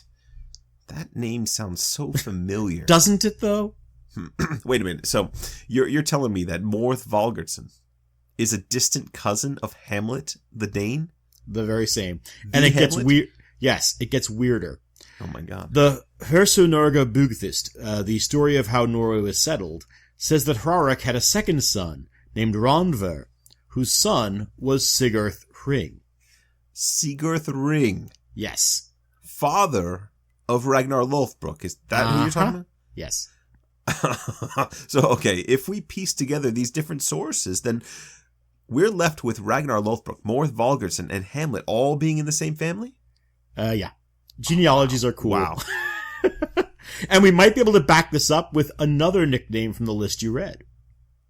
That name sounds so familiar. Doesn't it, though? Wait a minute. So you're telling me that Morth Valgardsson is a distant cousin of Hamlet the Dane? The very same. And it gets weird. Yes, it gets weirder. Oh my god. The Hersunorga Bugthist, the story of how Norway was settled, says that Hrarek had a second son named Randver, whose son was Sigurth Ring. Sigurth Ring? Yes. Father of Ragnar Lothbrok. Is that who you're talking about? Yes. So, okay, if we piece together these different sources, then we're left with Ragnar Lothbrok, Morth Valgardsson, and Hamlet all being in the same family? Yeah. Genealogies are cool. Wow. And we might be able to back this up with another nickname from the list you read.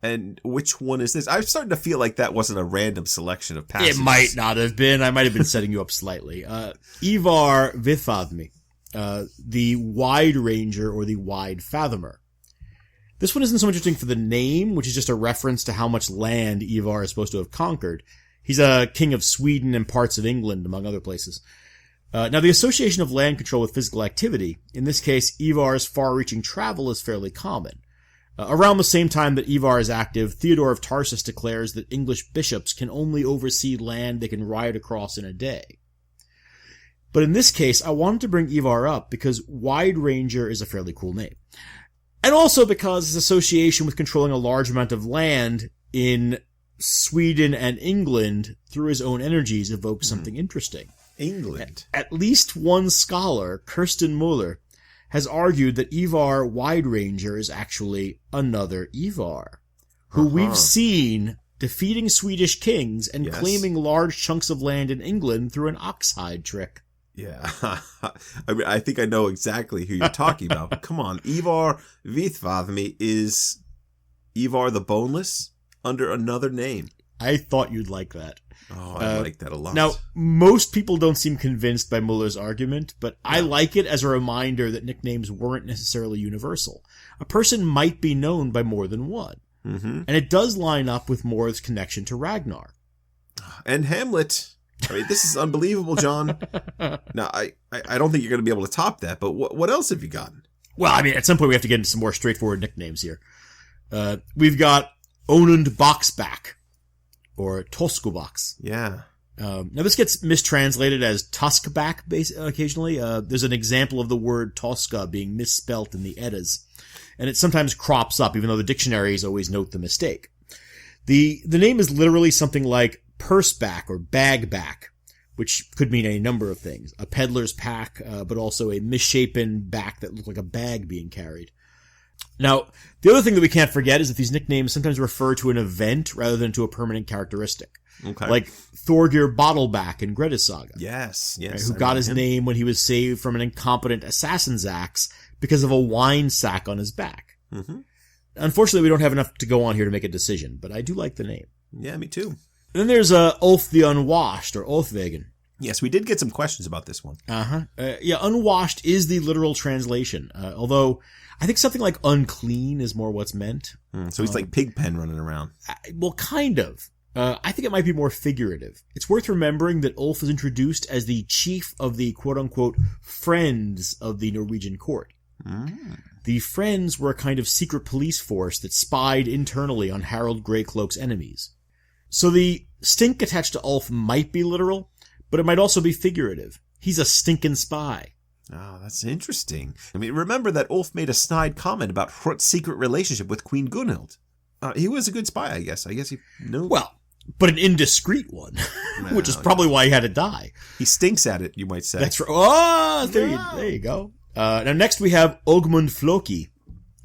And which one is this? I'm starting to feel like that wasn't a random selection of passages. It might not have been. I might have been setting you up slightly. Ivar Vithadmi, the Wide Ranger or the Wide Fathomer. This one isn't so interesting for the name, which is just a reference to how much land Ivar is supposed to have conquered. He's a king of Sweden and parts of England, among other places. Now, the association of land control with physical activity, in this case, Ivar's far-reaching travel, is fairly common. Around the same time that Ivar is active, Theodore of Tarsus declares that English bishops can only oversee land they can ride across in a day. But in this case, I wanted to bring Ivar up because Wide Ranger is a fairly cool name. And also because his association with controlling a large amount of land in Sweden and England through his own energies evokes something interesting. England. At least one scholar, Kirsten Muller, has argued that Ivar Wide Ranger is actually another Ivar, who we've seen defeating Swedish kings and claiming large chunks of land in England through an oxhide trick. Yeah, I think I know exactly who you're talking about. Come on, Ivar Vithvadmi is Ivar the Boneless under another name. I thought you'd like that. Oh, I like that a lot. Now, most people don't seem convinced by Muller's argument, but I like it as a reminder that nicknames weren't necessarily universal. A person might be known by more than one. Mm-hmm. And it does line up with Morth's connection to Ragnar. And Hamlet. I mean, this is unbelievable, John. Now, I don't think you're going to be able to top that, but what else have you gotten? Well, I mean, at some point we have to get into some more straightforward nicknames here. We've got Onund Boxback, or Toskubox. Yeah. Now, this gets mistranslated as Tuskback occasionally. There's an example of the word Tosca being misspelt in the Eddas, and it sometimes crops up, even though the dictionaries always note the mistake. The name is literally something like purseback or bagback, which could mean a number of things. A peddler's pack, but also a misshapen back that looked like a bag being carried. Now, the other thing that we can't forget is that these nicknames sometimes refer to an event rather than to a permanent characteristic. Okay. Like Thorgir Bottleback in Grettis Saga. Yes. Right, who got his name when he was saved from an incompetent assassin's axe because of a wine sack on his back. Mm-hmm. Unfortunately, we don't have enough to go on here to make a decision, but I do like the name. Yeah, me too. And then there's Ulf the Unwashed, or Ulfvegen. Yes, we did get some questions about this one. Yeah, unwashed is the literal translation, although I think something like unclean is more what's meant. So he's like Pigpen running around. Well, kind of. I think it might be more figurative. It's worth remembering that Ulf is introduced as the chief of the quote-unquote friends of the Norwegian court. The Friends were a kind of secret police force that spied internally on Harald Greycloak's enemies. So the stink attached to Ulf might be literal, but it might also be figurative. He's a stinking spy. Oh, that's interesting. I mean, remember that Ulf made a snide comment about Hrut's secret relationship with Queen Gunhild. He was a good spy, I guess. I guess he knew. Well, but an indiscreet one, which is probably why he had to die. He stinks at it, you might say. That's right. Oh, there you go. Now next we have Ogmund Floki,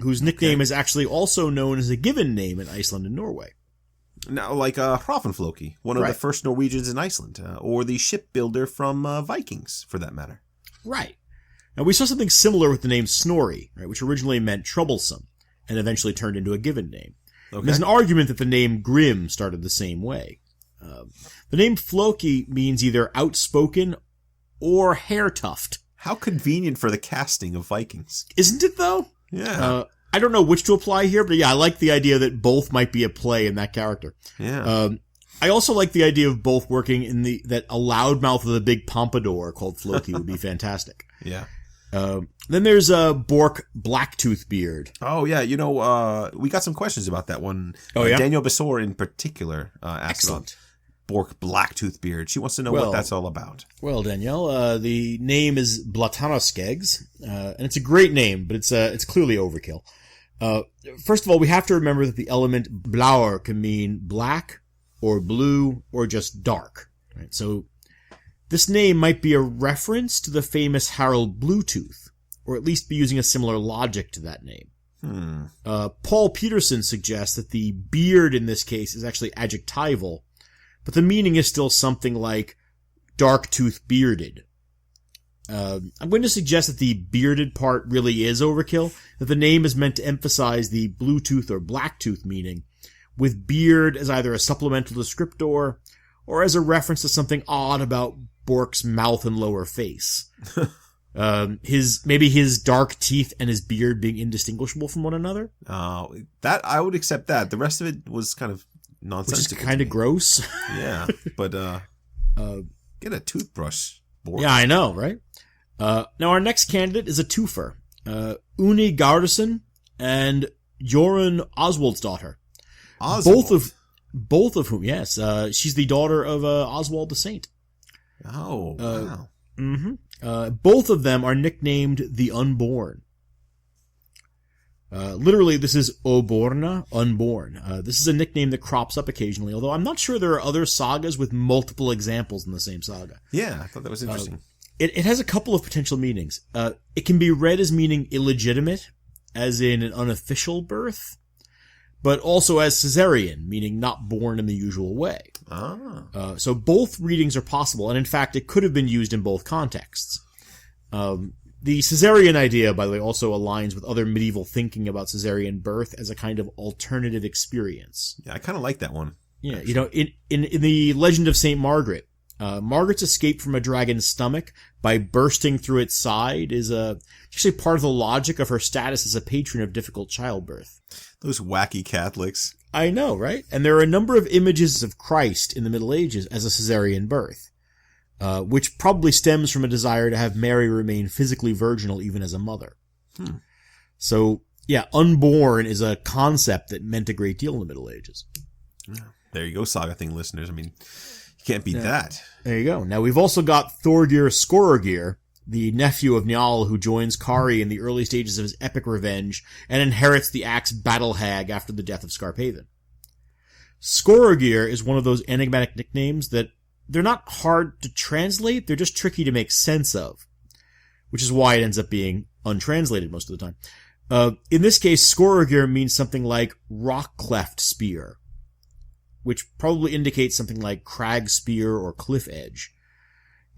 whose nickname is actually also known as a given name in Iceland and Norway. Now, like Hrafnfloki, one of the first Norwegians in Iceland, or the shipbuilder from Vikings, for that matter. Right. Now, we saw something similar with the name Snorri, right, which originally meant troublesome, and eventually turned into a given name. Okay. There's an argument that the name Grim started the same way. The name Floki means either outspoken or hair tuft. How convenient for the casting of Vikings. Isn't it, though? Yeah. I don't know which to apply here, but yeah, I like the idea that both might be a play in that character. Yeah. I also like the idea of both working in that a loudmouth with a big pompadour called Floki would be fantastic. Yeah. Then there's Bork Blacktoothbeard. Oh, yeah. We got some questions about that one. Oh, yeah? Daniel Besor in particular asked Excellent. about Bork Blacktoothbeard. She wants to know what that's all about. Well, Danielle, the name is Blatanaskegs, and it's a great name, but it's clearly overkill. First of all, we have to remember that the element blauer can mean black or blue or just dark. Right? So this name might be a reference to the famous Harold Bluetooth, or at least be using a similar logic to that name. Paul Peterson suggests that the beard in this case is actually adjectival, but the meaning is still something like dark tooth bearded. I'm going to suggest that the bearded part really is overkill, that the name is meant to emphasize the Bluetooth or blacktooth meaning, with beard as either a supplemental descriptor or as a reference to something odd about Bork's mouth and lower face. His dark teeth and his beard being indistinguishable from one another. That I would accept that. The rest of it was kind of nonsensical. Which is kind of gross. Yeah, but get a toothbrush, Bork. Yeah, I know, right? Now our next candidate is a twofer. Uni Gardason and Jorunn Oswaldsdottir. Oswald. Both of whom, yes. She's the daughter of Oswald the Saint. Oh, wow. Both of them are nicknamed the Unborn. Literally, this is Oborna, unborn. This is a nickname that crops up occasionally, although I'm not sure there are other sagas with multiple examples in the same saga. Yeah, I thought that was interesting. It has a couple of potential meanings. It can be read as meaning illegitimate, as in an unofficial birth, but also as caesarean, meaning not born in the usual way. So both readings are possible, and in fact, it could have been used in both contexts. The caesarean idea, by the way, also aligns with other medieval thinking about caesarean birth as a kind of alternative experience. Yeah, I kind of like that one. Yeah, actually. In the Legend of St. Margaret, Margaret's escape from a dragon's stomach by bursting through its side is actually part of the logic of her status as a patron of difficult childbirth. Those wacky Catholics. I know, right? And there are a number of images of Christ in the Middle Ages as a caesarean birth, which probably stems from a desire to have Mary remain physically virginal even as a mother. So, yeah, unborn is a concept that meant a great deal in the Middle Ages. There you go, Saga Thing listeners. I mean, you can't beat that. There you go. Now, we've also got Thorgir Skorogir, the nephew of Njal, who joins Kari in the early stages of his epic revenge and inherits the axe Battle Hag after the death of Skarphéðin. Skorogir is one of those enigmatic nicknames that they're not hard to translate, they're just tricky to make sense of, which is why it ends up being untranslated most of the time. In this case, Skorogir means something like rock cleft spear, which probably indicates something like crag spear or cliff edge.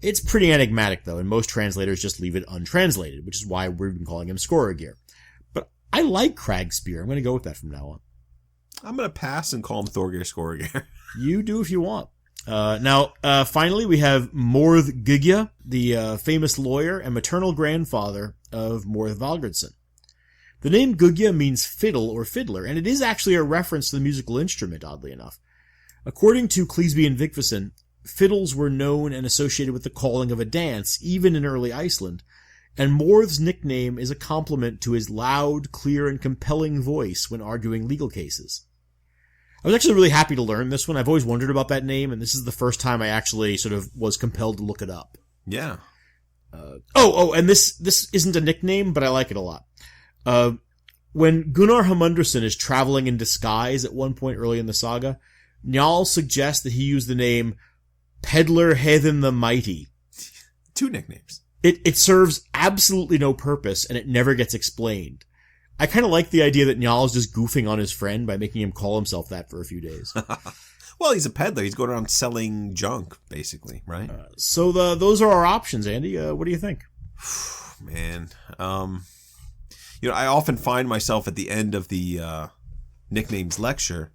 It's pretty enigmatic, though, and most translators just leave it untranslated, which is why we've been calling him Skorogir. But I like crag spear. I'm going to go with that from now on. I'm going to pass and call him Thorgir Skorogir. You do if you want. Finally, we have Morð Gugja, the famous lawyer and maternal grandfather of Morð Valgardsson. The name Gugja means fiddle or fiddler, and it is actually a reference to the musical instrument, oddly enough. According to Cleesby and Vigfusson, fiddles were known and associated with the calling of a dance, even in early Iceland, and Morð's nickname is a compliment to his loud, clear, and compelling voice when arguing legal cases. I was actually really happy to learn this one. I've always wondered about that name, and this is the first time I actually sort of was compelled to look it up. Yeah. And this isn't a nickname, but I like it a lot. When Gunnar Hamundarson is traveling in disguise at one point early in the saga, Njal suggests that he use the name Peddler Heathen the Mighty. 2 nicknames. It serves absolutely no purpose, and it never gets explained. I kind of like the idea that Njal is just goofing on his friend by making him call himself that for a few days. Well, he's a peddler. He's going around selling junk, basically, right? So those are our options, Andy. What do you think? Man, I often find myself at the end of the nicknames lecture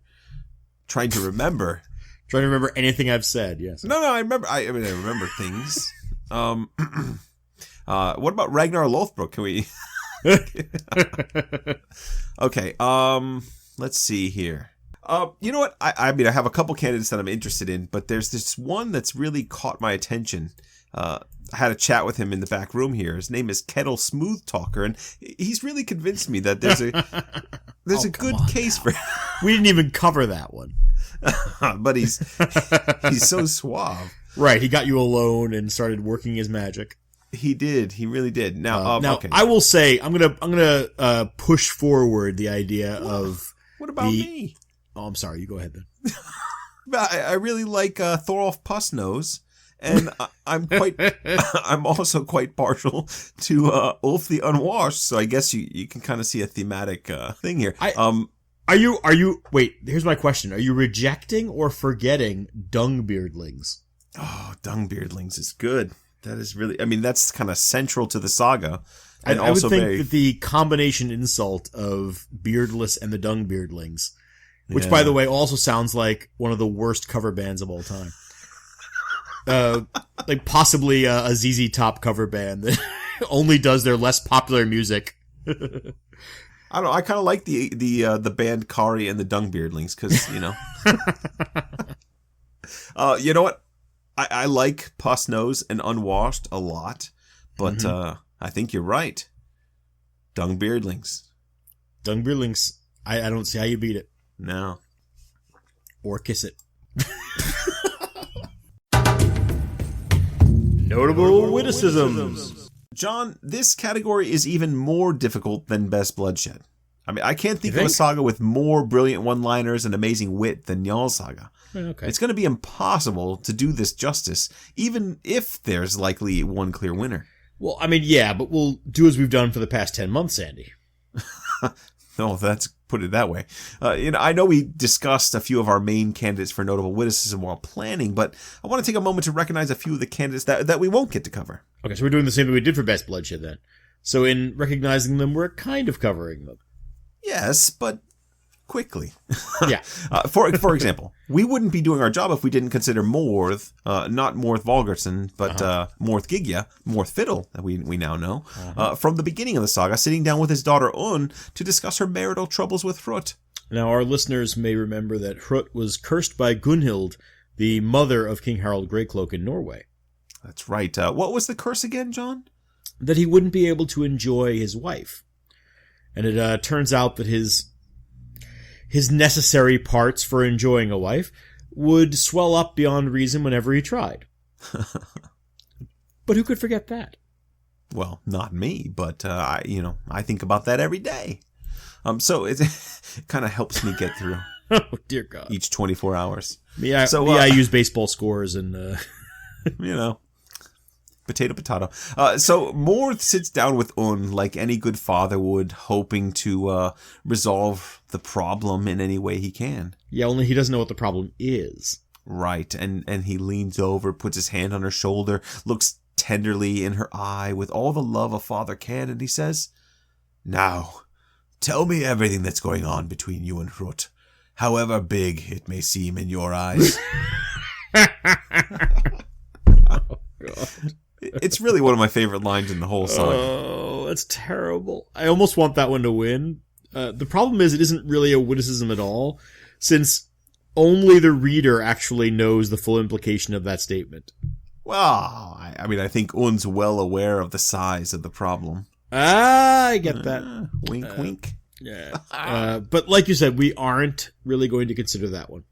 trying to remember. Trying to remember anything I've said, yes. No, I remember. I remember things. What about Ragnar Lothbrok? Can we? Okay. Let's see here. You know what? I mean, I have a couple candidates that I'm interested in, but there's this one that's really caught my attention. I had a chat with him in the back room here. His name is Kettle Smooth Talker, and he's really convinced me that there's a good case for. We didn't even cover that one. But he's so suave. Right, he got you alone and started working his magic. He did. He really did. Now, okay. I will say I'm gonna push forward the idea of. What about me? Oh, I'm sorry. You go ahead then. I really like Thorolf Pussnose, and I'm also quite partial to Ulf the Unwashed. So I guess you can kind of see a thematic thing here. Are you? Wait. Here's my question: are you rejecting or forgetting Dungbeardlings? Oh, Dungbeardlings is good. That is really. I mean, that's kind of central to the saga. And I would think that the combination insult of Beardless and the Dungbeardlings, which, by the way, also sounds like one of the worst cover bands of all time. Like possibly a ZZ Top cover band that only does their less popular music. I don't know. I kind of like the band Kari and the Dungbeardlings because, you know what? I like Pussnose and Unwashed a lot, but I think you're right. Dungbeardlings. Dungbeardlings. I don't see how you beat it. No. Or kiss it. Notable witticisms. John, this category is even more difficult than Best Bloodshed. I mean, I can't think of a saga with more brilliant one-liners and amazing wit than Njal Saga. Okay. It's going to be impossible to do this justice, even if there's likely one clear winner. Well, I mean, yeah, but we'll do as we've done for the past 10 months, Andy. No, that's put it that way. I know we discussed a few of our main candidates for notable witticism while planning, but I want to take a moment to recognize a few of the candidates that we won't get to cover. Okay, so we're doing the same that we did for Best Bloodshed then. So in recognizing them, we're kind of covering them. Yes, but quickly. Yeah. For example, we wouldn't be doing our job if we didn't consider Morth, not Morth Valgarson, but Morth Gigya, Morth Fiddle, that we now know, from the beginning of the saga, sitting down with his daughter Un to discuss her marital troubles with Hrut. Now, our listeners may remember that Hrut was cursed by Gunhild, the mother of King Harald Greycloak in Norway. That's right. What was the curse again, John? That he wouldn't be able to enjoy his wife. And it turns out that his necessary parts for enjoying a wife would swell up beyond reason whenever he tried. But who could forget that? Well, not me, but I think about that every day. So it kind of helps me get through. Oh dear God! Each 24 hours. I use baseball scores and Potato. So Morth sits down with Un like any good father would, hoping to resolve the problem in any way he can. Yeah, only he doesn't know what the problem is. Right, and he leans over, puts his hand on her shoulder, looks tenderly in her eye with all the love a father can, and he says, "Now, tell me everything that's going on between you and Hrut, however big it may seem in your eyes." Oh, God. It's really one of my favorite lines in the whole song. Oh, that's terrible. I almost want that one to win. The problem is it isn't really a witticism at all, since only the reader actually knows the full implication of that statement. Well, I think Un's well aware of the size of the problem. I get that. Wink, wink. Yeah. But like you said, we aren't really going to consider that one.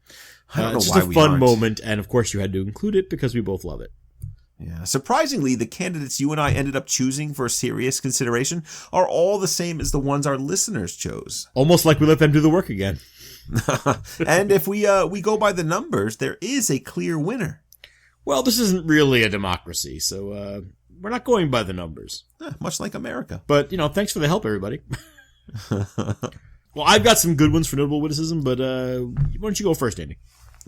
I don't know it's why just a fun moment, and of course you had to include it because we both love it. Yeah. Surprisingly, the candidates you and I ended up choosing for serious consideration are all the same as the ones our listeners chose. Almost like we let them do the work again. And if we go by the numbers, there is a clear winner. Well, this isn't really a democracy, so we're not going by the numbers. Much like America. But, thanks for the help, everybody. Well, I've got some good ones for notable witticism, but why don't you go first, Andy?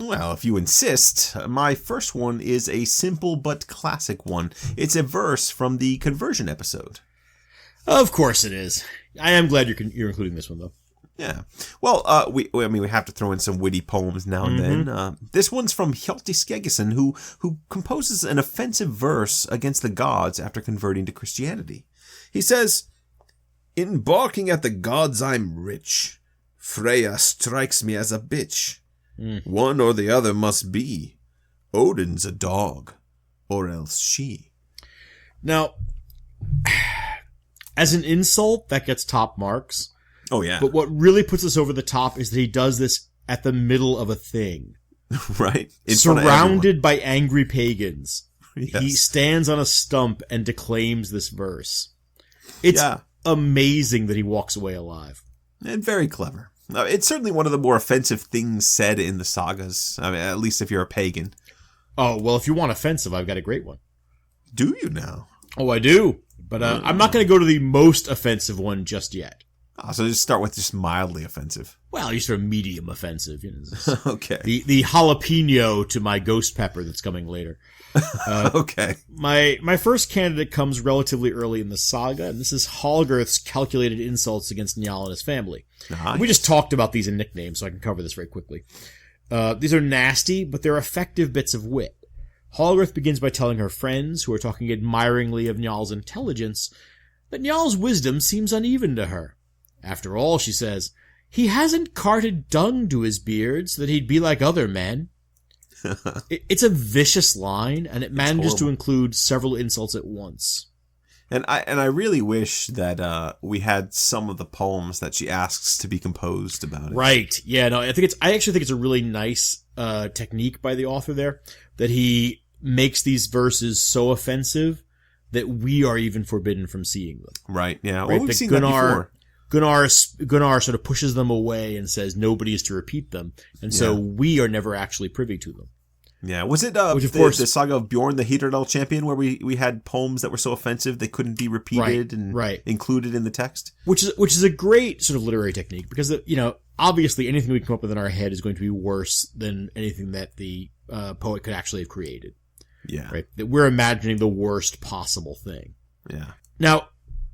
Well, if you insist, my first one is a simple but classic one. It's a verse from the conversion episode. Of course it is. I am glad you're including this one, though. Yeah. Well, we have to throw in some witty poems now and then. This one's from Hjalti Skeggesson, who composes an offensive verse against the gods after converting to Christianity. He says, "In barking at the gods I'm rich. Freya strikes me as a bitch. One or the other must be. Odin's a dog, or else she." Now, as an insult, that gets top marks. Oh, yeah. But what really puts us over the top is that he does this at the middle of a thing. Right. Surrounded by angry pagans. Yes. He stands on a stump and declaims this verse. It's amazing that he walks away alive. And very clever. It's certainly one of the more offensive things said in the sagas. I mean, at least if you're a pagan. Oh, well, if you want offensive, I've got a great one. Do you now? Oh, I do. But I'm not going to go to the most offensive one just yet. So just start with just mildly offensive. Well, you sort of medium offensive. Okay. The jalapeno to my ghost pepper that's coming later. Okay. My first candidate comes relatively early in the saga, and this is Hallgirth's calculated insults against Njal and his family. Nice. We just talked about these in nicknames, so I can cover this very quickly. These are nasty, but they're effective bits of wit. Hallgirth begins by telling her friends, who are talking admiringly of Njal's intelligence, that Njal's wisdom seems uneven to her. After all, she says, he hasn't carted dung to his beard so that he'd be like other men. It's a vicious line, and it manages to include several insults at once. And I really wish that we had some of the poems that she asks to be composed about it. Right. Yeah, no, I actually think it's a really nice technique by the author there, that he makes these verses so offensive that we are even forbidden from seeing them. Right, yeah. Right? Well, we've seen that before. Gunnar sort of pushes them away and says nobody is to repeat them, and so we are never actually privy to them. Yeah, was it which, of course, the Saga of Bjorn, the Heaterdal champion, where we had poems that were so offensive they couldn't be repeated and included in the text? Which is a great sort of literary technique, because obviously anything we come up with in our head is going to be worse than anything that the poet could actually have created. Yeah, right. That we're imagining the worst possible thing. Yeah. Now,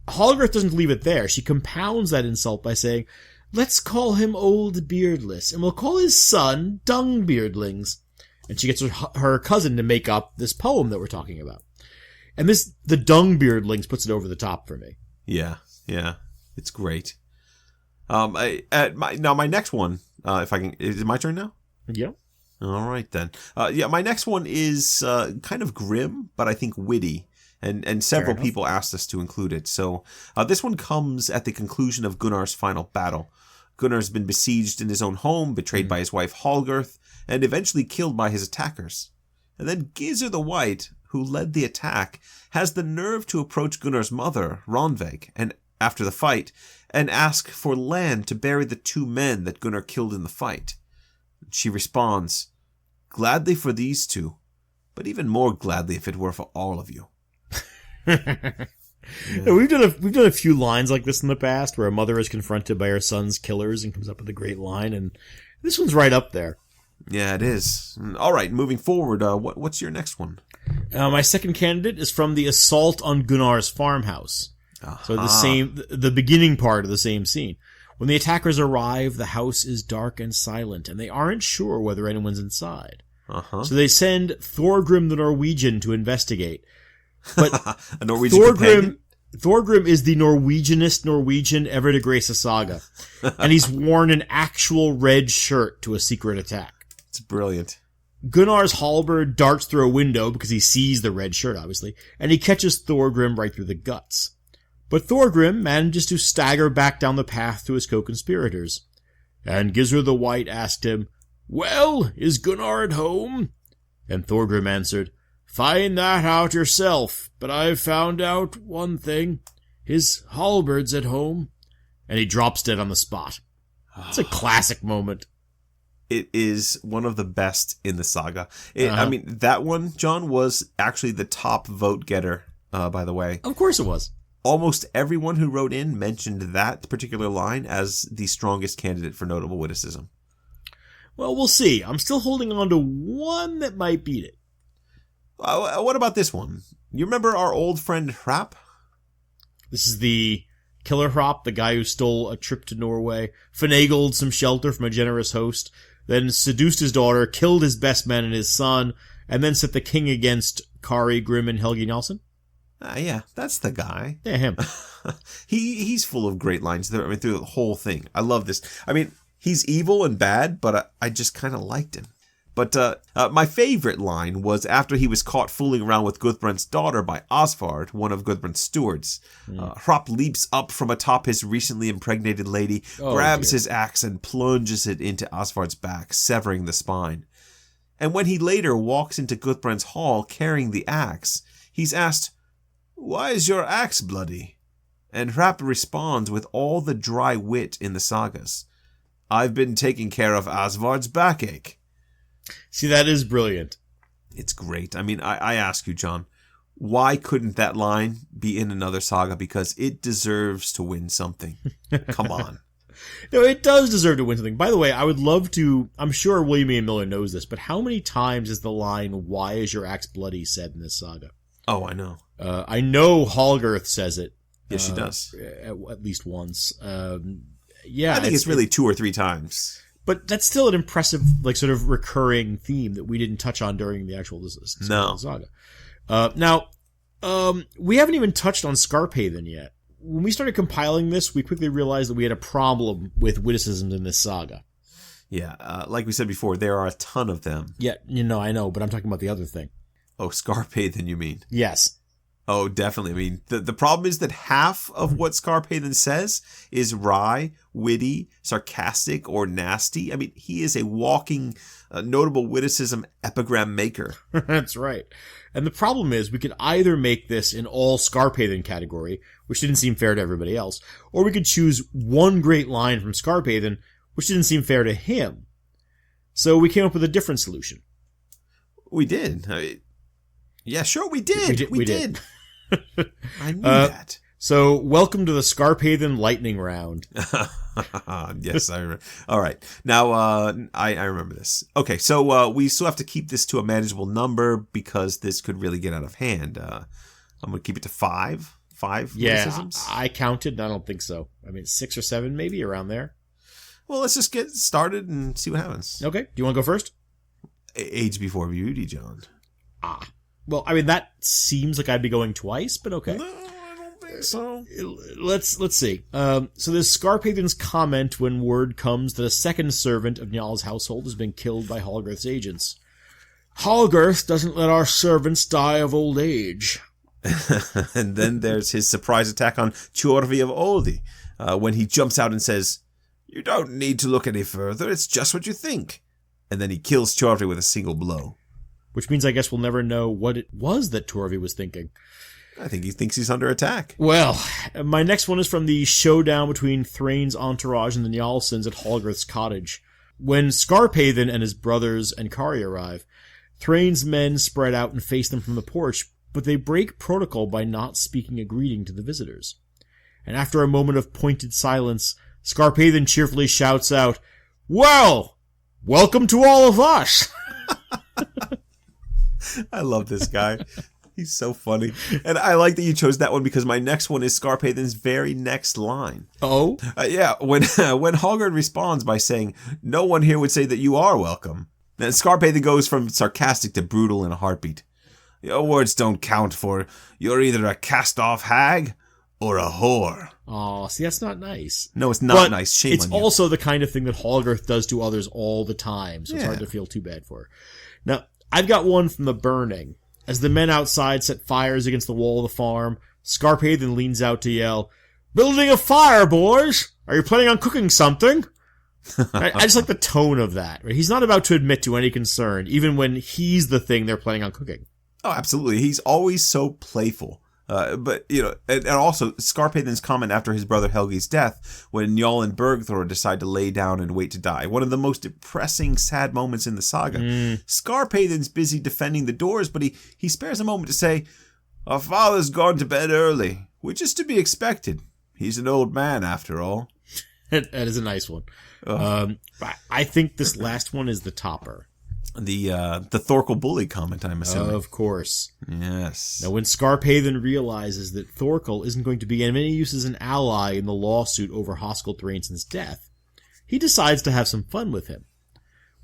Hallgirth doesn't leave it there. She compounds that insult by saying, "Let's call him Old Beardless, and we'll call his son Dung Beardlings." And she gets her cousin to make up this poem that we're talking about. And the Dung Beardlings puts it over the top for me. Yeah. It's great. My next one, if I can, is it my turn now? Yeah. All right, then. My next one is kind of grim, but I think witty. And several people asked us to include it. So this one comes at the conclusion of Gunnar's final battle. Gunnar's been besieged in his own home, betrayed by his wife Hallgirth, and eventually killed by his attackers. And then Gizur the White, who led the attack, has the nerve to approach Gunnar's mother, Randveig, and after the fight, and ask for land to bury the 2 men that Gunnar killed in the fight. She responds, "Gladly for these 2, but even more gladly if it were for all of you." Yeah, we've done a few lines like this in the past, where a mother is confronted by her son's killers and comes up with a great line, and this one's right up there. Yeah, it is. All right, moving forward, what's your next one? My second candidate is from the assault on Gunnar's farmhouse. So the beginning part of the same scene. When the attackers arrive, the house is dark and silent, and they aren't sure whether anyone's inside. So they send Thorgrim the Norwegian to investigate. But a Norwegian companion? Thorgrim is the Norwegianest Norwegian ever to grace a saga. And he's worn an actual red shirt to a secret attack. It's brilliant. Gunnar's halberd darts through a window because he sees the red shirt, obviously, and he catches Thorgrim right through the guts. But Thorgrim manages to stagger back down the path to his co-conspirators. And Gizur the White asked him, "Well, is Gunnar at home?" And Thorgrim answered, "Find that out yourself, but I've found out one thing. His halberd's at home." And he drops dead on the spot. It's a classic moment. It is one of the best in the saga. I mean, that one, John, was actually the top vote getter, by the way. Of course it was. Almost everyone who wrote in mentioned that particular line as the strongest candidate for notable witticism. Well, we'll see. I'm still holding on to one that might beat it. What about this one? You remember our old friend Hrap? This is the killer Hrap, the guy who stole a trip to Norway, finagled some shelter from a generous host, then seduced his daughter, killed his best man and his son, and then set the king against Kari, Grim, and Helgi Nilsson. Yeah, that's the guy. Yeah, him. He's full of great lines through the whole thing. I love this. I mean, he's evil and bad, but I just kind of liked him. But my favorite line was after he was caught fooling around with Gudbrand's daughter by Osvard, one of Gudbrand's stewards. Hrap leaps up from atop his recently impregnated lady, grabs his axe and plunges it into Osvard's back, severing the spine. And when he later walks into Gudbrand's hall carrying the axe, he's asked, "Why is your axe bloody?" And Hrap responds with all the dry wit in the sagas. "I've been taking care of Osvard's backache." See, that is brilliant. It's great. I mean, I ask you, John, why couldn't that line be in another saga? Because it deserves to win something. Come on. No, it does deserve to win something. By the way, I would love to, I'm sure William A. Miller knows this, but how many times is the line, "Why is your axe bloody?" said in this saga? Oh, I know. I know Hallgarth says it. Yes, she does. At least once. I think it's really 2 or 3 times. But that's still an impressive, sort of recurring theme that we didn't touch on during the actual saga. Now, we haven't even touched on Skarphéðin yet. When we started compiling this, we quickly realized that we had a problem with witticisms in this saga. Yeah, like we said before, there are a ton of them. Yeah, I know, but I'm talking about the other thing. Oh, Skarphéðin, you mean? Yes. Oh, definitely. I mean, the problem is that half of what Skarphéðin says is wry, witty, sarcastic, or nasty. I mean, he is a walking notable witticism epigram maker. That's right. And the problem is we could either make this an all Skarphéðin category, which didn't seem fair to everybody else, or we could choose one great line from Skarphéðin, which didn't seem fair to him. So we came up with a different solution. We did. Yeah, sure, we did. We did. I knew that. So, welcome to the Skarphéðin lightning round. Yes, I remember. All right. Now, I remember this. Okay, so we still have to keep this to a manageable number because this could really get out of hand. I'm going to keep it to 5. 5 witticisms? I counted, and I don't think so. I mean, 6 or 7 maybe, around there. Well, let's just get started and see what happens. Okay. Do you want to go first? Age before beauty, John. Well, I mean, that seems like I'd be going twice, but okay. No, I don't think so. Let's see. So there's Skarphéðin's comment when word comes that a second servant of Njal's household has been killed by Hallgarth's agents. "Hallgarth doesn't let our servants die of old age." And then there's his surprise attack on Tjorvi of Oldi, when he jumps out and says, "You don't need to look any further, it's just what you think." And then he kills Tjorvi with a single blow. Which means I guess we'll never know what it was that Tjorvi was thinking. I think he thinks he's under attack. Well, my next one is from the showdown between Thrain's entourage and the Njalsons at Hallgarth's cottage. When Skarphéðin and his brothers and Kari arrive, Thrain's men spread out and face them from the porch, but they break protocol by not speaking a greeting to the visitors. And after a moment of pointed silence, Skarphéðin cheerfully shouts out, "Well, welcome to all of us!" I love this guy. He's so funny. And I like that you chose that one because my next one is Skarphéðin's very next line. Oh? Yeah, when Hallgarth responds by saying, "No one here would say that you are welcome." Then Skarphéðin goes from sarcastic to brutal in a heartbeat. "Your words don't count, for you're either a cast-off hag or a whore." Oh, see, that's not nice. No, it's not nice. Shame on you. It's also the kind of thing that Hallgarth does to others all the time, so it's hard to feel too bad for her. Now, I've got one from the burning. As the men outside set fires against the wall of the farm, Skarphéðin leans out to yell, "Building a fire, boys! Are you planning on cooking something?" I just like the tone of that. He's not about to admit to any concern, even when he's the thing they're planning on cooking. Oh, absolutely. He's always so playful. But, and also Skarphéðin's comment after his brother Helgi's death, when Njal and Bergthor decide to lay down and wait to die. One of the most depressing, sad moments in the saga. Skarphéðin's busy defending the doors, but he spares a moment to say, "Our father's gone to bed early, which is to be expected. He's an old man, after all." That is a nice one. I think this last one is the topper. The Thorkel bully comment, I'm assuming. Of course. Yes. Now, when Skarphéðin realizes that Thorkel isn't going to be of any use as an ally in the lawsuit over Hoskell Thrainsson's death, he decides to have some fun with him.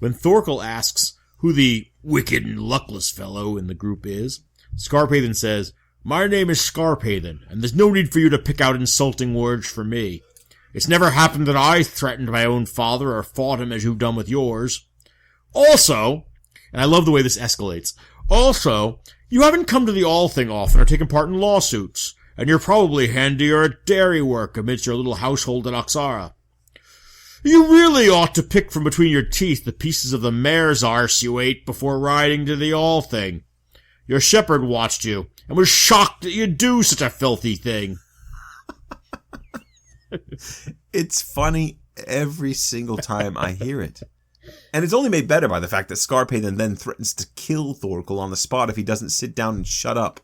When Thorkel asks who the wicked and luckless fellow in the group is, Skarphéðin says, "My name is Skarphéðin, and there's no need for you to pick out insulting words for me. It's never happened that I threatened my own father or fought him as you've done with yours. Also," and I love the way this escalates, "also, you haven't come to the Althing often or taken part in lawsuits, and you're probably handier at dairy work amidst your little household at Oxara. You really ought to pick from between your teeth the pieces of the mare's arse you ate before riding to the Althing. Your shepherd watched you, and was shocked that you'd do such a filthy thing." It's funny every single time I hear it. And it's only made better by the fact that Skarphéðin then threatens to kill Thorkel on the spot if he doesn't sit down and shut up.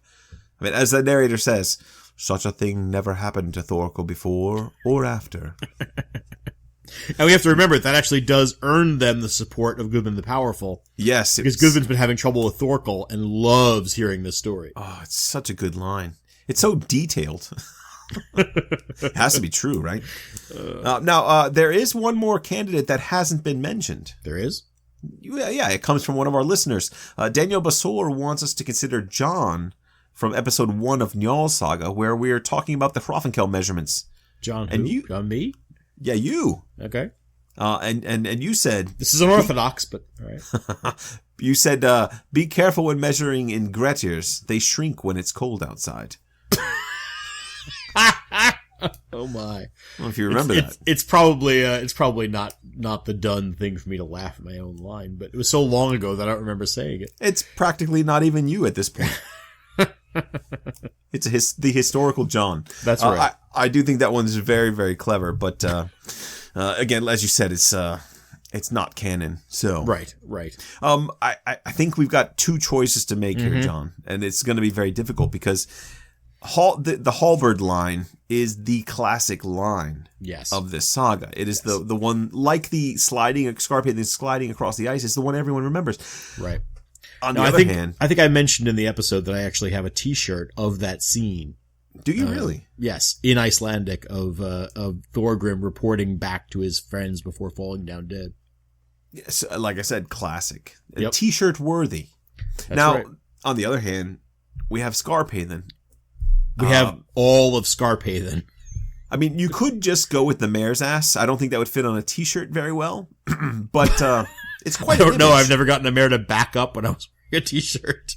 I mean, as the narrator says, such a thing never happened to Thorkel before or after. And we have to remember that actually does earn them the support of Gudmund the Powerful. Yes. Because Gudmund's been having trouble with Thorkel and loves hearing this story. Oh, it's such a good line. It's so detailed. It has to be true, right? Now, there is one more candidate that hasn't been mentioned. There is? Yeah, it comes from one of our listeners. Daniel Basor wants us to consider John from episode 1 of Njal's Saga, where we're talking about the Hrafnkel measurements. John who? And you, John me? Yeah, you. Okay. And you said... This is unorthodox, but all right. You said, be careful when measuring in gretiers. They shrink when it's cold outside. Oh my! I don't know if you remember that. It's probably not the done thing for me to laugh at my own line, but it was so long ago that I don't remember saying it. It's practically not even you at this point. It's the historical John. That's right. I do think that one's very, very clever, but again, as you said, it's not canon. So right. I think we've got two choices to make here, John, and it's going to be very difficult because the halberd line is the classic line of this saga. It is the one, like the Skarphéðin sliding across the ice, is the one everyone remembers. Right. On the other hand, I think I mentioned in the episode that I actually have a T-shirt of that scene. Do you really? Yes, in Icelandic of Thorgrim reporting back to his friends before falling down dead. Yes, like I said, classic. Yep. T-shirt worthy. That's now, right. On the other hand, we have Skarphéðin. We have all of Skarphéðin. I mean, you could just go with the mare's ass. I don't think that would fit on a T-shirt very well, but it's quite. I don't know. I've never gotten a mare to back up when I was wearing a T-shirt.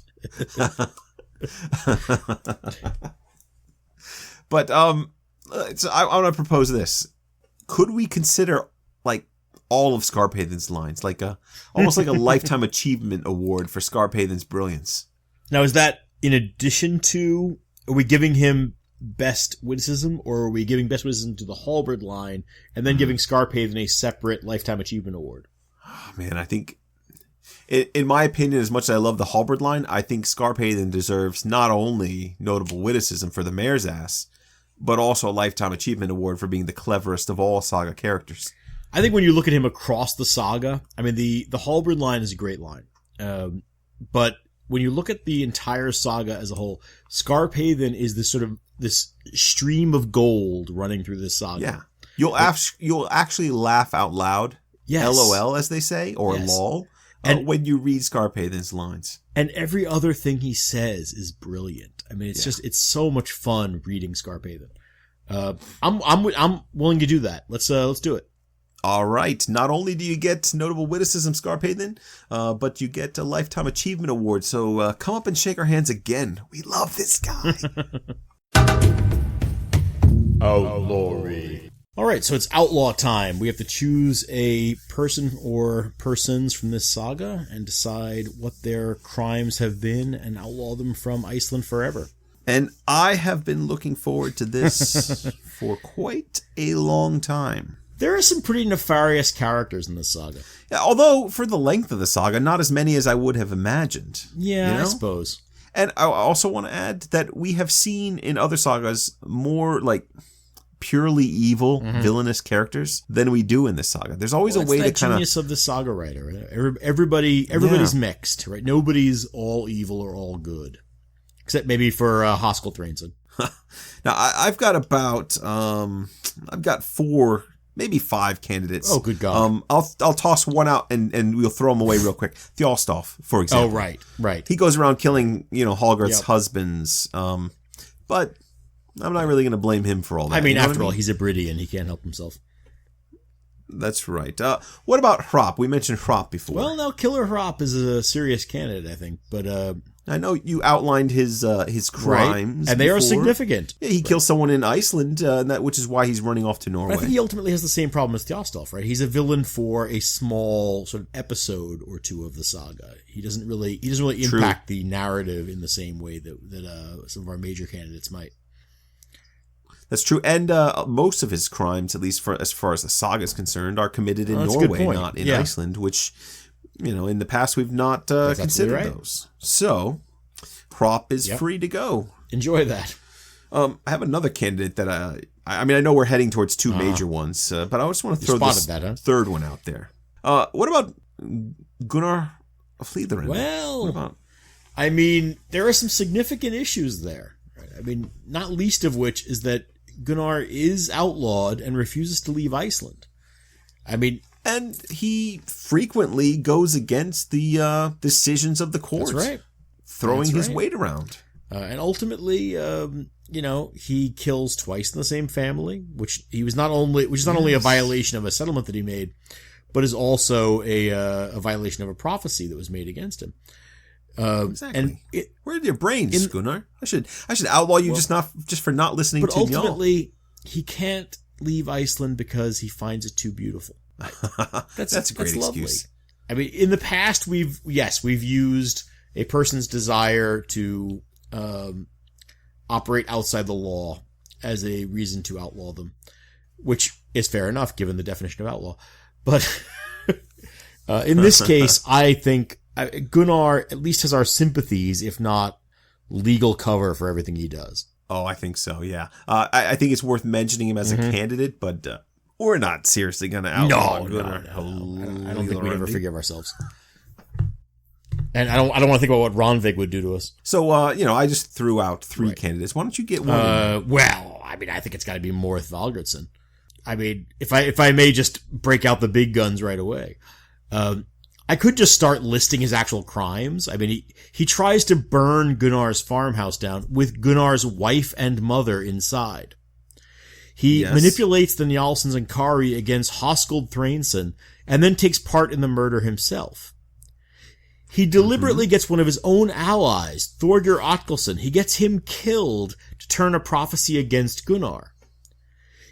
But so I want to propose this: could we consider like all of Skarphéðin's lines, like almost like a lifetime achievement award for Skarphéðin's brilliance? Now, is that in addition to? Are we giving him best witticism, or are we giving best witticism to the halberd line and then giving Skarphéðin a separate lifetime achievement award? Oh, man, I think, in my opinion, as much as I love the halberd line, I think Skarphéðin deserves not only notable witticism for the mare's ass, but also a lifetime achievement award for being the cleverest of all saga characters. I think when you look at him across the saga, I mean, the halberd line is a great line, but when you look at the entire saga as a whole, Skarphéðin is this stream of gold running through this saga. Yeah. You'll actually laugh out loud. Yes. LOL, as they say, or lol, when you read Skarphéðin's lines. And every other thing he says is brilliant. I mean, it's so much fun reading Skarphéðin. I'm willing to do that. Let's do it. All right. Not only do you get notable witticism, Skarphéðin, but you get a lifetime achievement award. So come up and shake our hands again. We love this guy. Outlawry. All right, so it's outlaw time. We have to choose a person or persons from this saga and decide what their crimes have been and outlaw them from Iceland forever. And I have been looking forward to this for quite a long time. There are some pretty nefarious characters in this saga. Yeah, although, for the length of the saga, not as many as I would have imagined. Yeah, I suppose. And I also want to add that we have seen in other sagas more, like, purely evil, villainous characters than we do in this saga. There's always a way to kind of... genius of the saga writer. Right? Everybody's mixed, right? Nobody's all evil or all good. Except maybe for Haskell Thrainson. Now, I've got about... I've got 4... maybe 5 candidates. Oh, good God. I'll toss one out and we'll throw them away real quick. Thjolstoff, for example. Oh, right. He goes around killing, Hallgarth's husbands. But I'm not really going to blame him for all that. I mean, after all, he's a Bridian. He can't help himself. That's right. What about Hrop? We mentioned Hrop before. Well, now, Killer Hrop is a serious candidate, I think. But I know you outlined his crimes, right? And they are significant. Yeah, he kills someone in Iceland, which is why he's running off to Norway. But I think he ultimately has the same problem as Thjolstoff, right? He's a villain for a small sort of episode or two of the saga. He doesn't really impact the narrative in the same way that some of our major candidates might. That's true, and most of his crimes, at least as far as the saga is concerned, are committed in Norway, not in Iceland, which, in the past we've not considered those. So, Hrop is free to go. Enjoy that. I have another candidate that I know we're heading towards 2 major ones, but I just want to throw this third one out there. What about Gunnar Fleitheren? Well, I mean, there are some significant issues there. Right? I mean, not least of which is that Gunnar is outlawed and refuses to leave Iceland. I mean... And he frequently goes against the decisions of the court. That's right. Throwing his weight around. And ultimately, he kills twice in the same family, which is not only a violation of a settlement that he made, but is also a violation of a prophecy that was made against him. Exactly. And where are your brains, Gunnar? I should outlaw you just for not listening to Njal. But ultimately, he can't leave Iceland because he finds it too beautiful. That's a great excuse. I mean, in the past, we've used a person's desire to operate outside the law as a reason to outlaw them, which is fair enough given the definition of outlaw. But in this case, I think Gunnar at least has our sympathies, if not legal cover for everything he does. Oh, I think so, yeah. I think it's worth mentioning him as a candidate, but we're not seriously going to outlaw Gunnar. No. I don't think we'd ever forgive ourselves. And I don't want to think about what Ronvig would do to us. So, I just threw out 3 candidates. Why don't you get one? Well, I mean, I think it's got to be Morth Valgertson. I mean, if I may just break out the big guns right away. I could just start listing his actual crimes. I mean, he tries to burn Gunnar's farmhouse down with Gunnar's wife and mother inside. He manipulates the Njalsons and Kari against Hoskuld Thrainson and then takes part in the murder himself. He deliberately gets one of his own allies, Thorgir Atkelson. He gets him killed to turn a prophecy against Gunnar.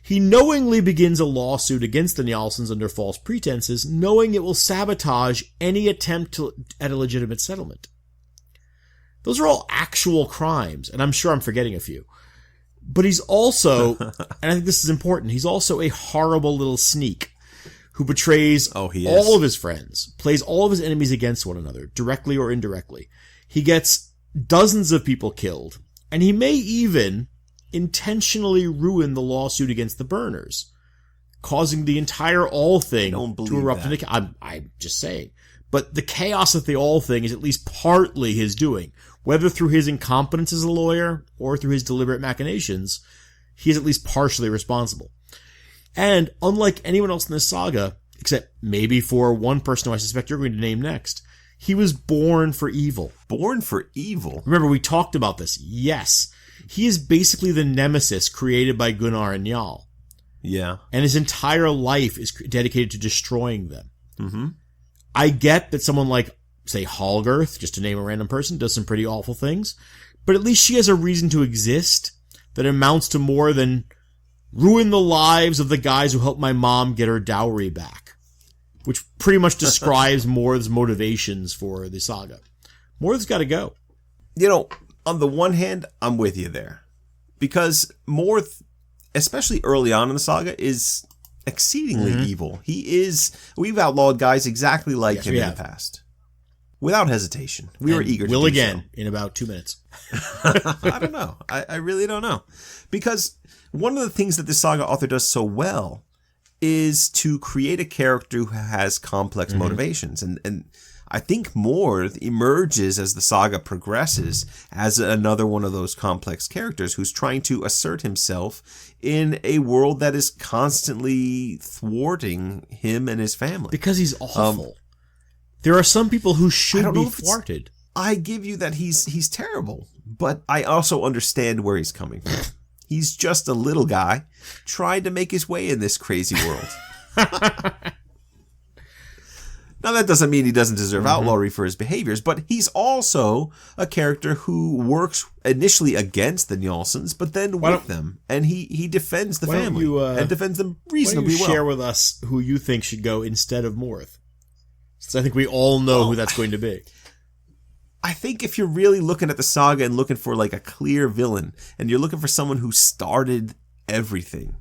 He knowingly begins a lawsuit against the Njalsons under false pretenses, knowing it will sabotage any attempt at a legitimate settlement. Those are all actual crimes, and I'm sure I'm forgetting a few. But he's also, and I think this is important, he's also a horrible little sneak who betrays all of his friends, plays all of his enemies against one another, directly or indirectly. He gets dozens of people killed, and he may even intentionally ruin the lawsuit against the burners, causing the entire All thing to erupt into chaos. I'm just saying. But the chaos of the All thing is at least partly his doing. Whether through his incompetence as a lawyer or through his deliberate machinations, he is at least partially responsible. And unlike anyone else in this saga, except maybe for one person who I suspect you're going to name next, he was born for evil. Born for evil? Remember, we talked about this. Yes. He is basically the nemesis created by Gunnar and Njal. Yeah. And his entire life is dedicated to destroying them. Mm-hmm. I get that someone like, say, Hallgarth, just to name a random person, does some pretty awful things, but at least she has a reason to exist that amounts to more than ruin the lives of the guys who helped my mom get her dowry back, which pretty much describes Morth's motivations for the saga. Morth's got to go. on the one hand, I'm with you there. Because Morth, especially early on in the saga, is exceedingly evil. We've outlawed guys exactly like him in the past. Without hesitation. We were eager to do again in about 2 minutes. I don't know. I really don't know. Because one of the things that the saga author does so well is to create a character who has complex motivations. And I think Morth emerges as the saga progresses as another one of those complex characters who's trying to assert himself in a world that is constantly thwarting him and his family. Because he's awful. There are some people who should be thwarted. I give you that he's terrible, but I also understand where he's coming from. He's just a little guy trying to make his way in this crazy world. Now, that doesn't mean he doesn't deserve outlawry for his behaviors, but he's also a character who works initially against the Njalsons, but then with them. And he defends the family and defends them reasonably well. Share with us who you think should go instead of Morth? Since I think we all know who that's going to be. I think if you're really looking at the saga and looking for like a clear villain, and you're looking for someone who started everything,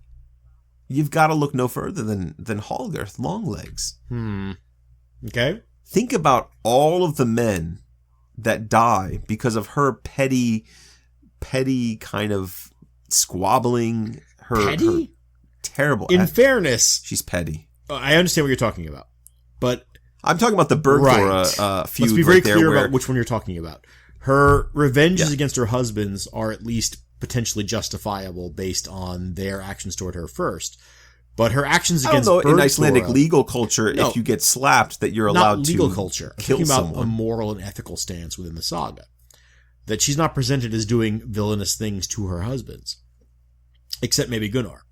you've got to look no further than Hallgarth Longlegs. Okay. Think about all of the men that die because of her petty kind of squabbling. Her terrible. In fairness, she's petty. I understand what you're talking about, but I'm talking about the Bergthora feud. Let's be very clear about which one you're talking about. Her revenges against her husbands are at least potentially justifiable based on their actions toward her first. But her actions against Bergthora, in Icelandic legal culture, if you get slapped, that you're allowed to legal culture. I'm talking someone. about a moral and ethical stance within the saga. That she's not presented as doing villainous things to her husbands. Except maybe Gunnar.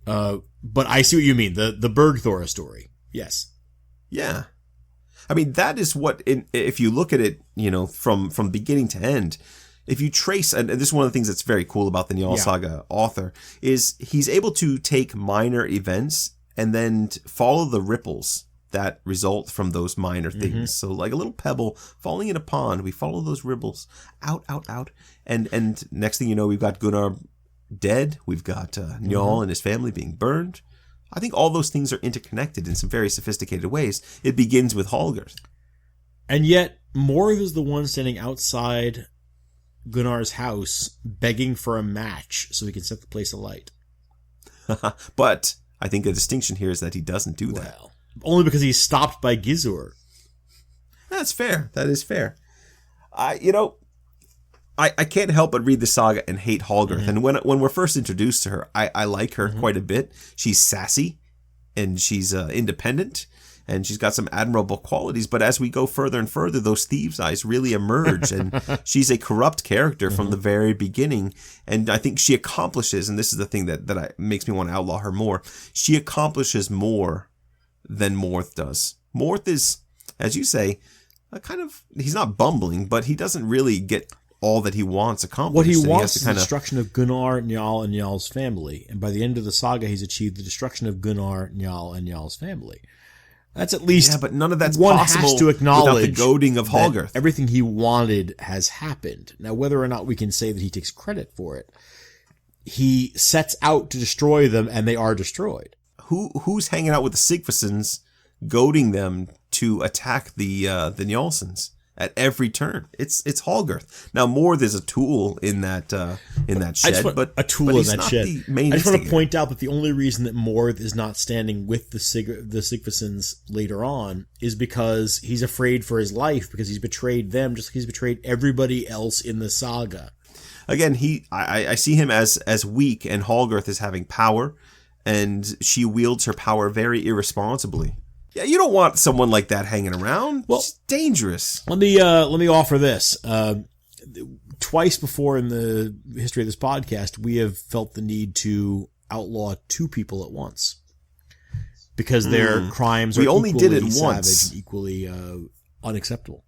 But I see what you mean. The Bergthora story. Yes. Yeah. I mean, that is what, if you look at it, from beginning to end, if you trace, and this is one of the things that's very cool about the Njal Saga author, is he's able to take minor events and then follow the ripples that result from those minor things. So like a little pebble falling in a pond, we follow those ripples out. And next thing you know, we've got Gunnar dead. We've got Njal and his family being burned. I think all those things are interconnected in some very sophisticated ways. It begins with Hallgarth. And yet, Morth is the one standing outside Gunnar's house begging for a match so he can set the place alight. But I think the distinction here is that he doesn't do that. Well, only because he's stopped by Gizur. That's fair. That is fair. I can't help but read the saga and hate Hallgarth. And when we're first introduced to her, I like her quite a bit. She's sassy and she's independent. And she's got some admirable qualities. But as we go further and further, those thieves' eyes really emerge. And she's a corrupt character from the very beginning. And I think she accomplishes, and this is the thing that makes me want to outlaw her more, she accomplishes more than Morth does. Morth is, as you say, he's not bumbling, but he doesn't really get all that he wants accomplished. What he wants is the destruction of Gunnar, Njal, and Njal's family. And by the end of the saga, he's achieved the destruction of Gunnar, Njal, and Njal's family. That's at least but none of that's one possible has to acknowledge without the goading of Hallgarth. Everything he wanted has happened. Now, whether or not we can say that he takes credit for it, he sets out to destroy them, and they are destroyed. Who's hanging out with the Sigfusons, goading them to attack the Njalsons at every turn? It's Hallgarth. Now, Morth is a tool in that shed, but he's not the main I just want to instigator. point out that the only reason that Morth is not standing with the Sigfusons later on is because he's afraid for his life, because he's betrayed them just like he's betrayed everybody else in the saga. Again, I see him as weak, and Hallgarth is having power, and she wields her power very irresponsibly. Yeah, you don't want someone like that hanging around. Well, it's dangerous. Let me offer this. Twice before in the history of this podcast, we have felt the need to outlaw two people at once because their crimes are only equally did it savage once. and equally unacceptable.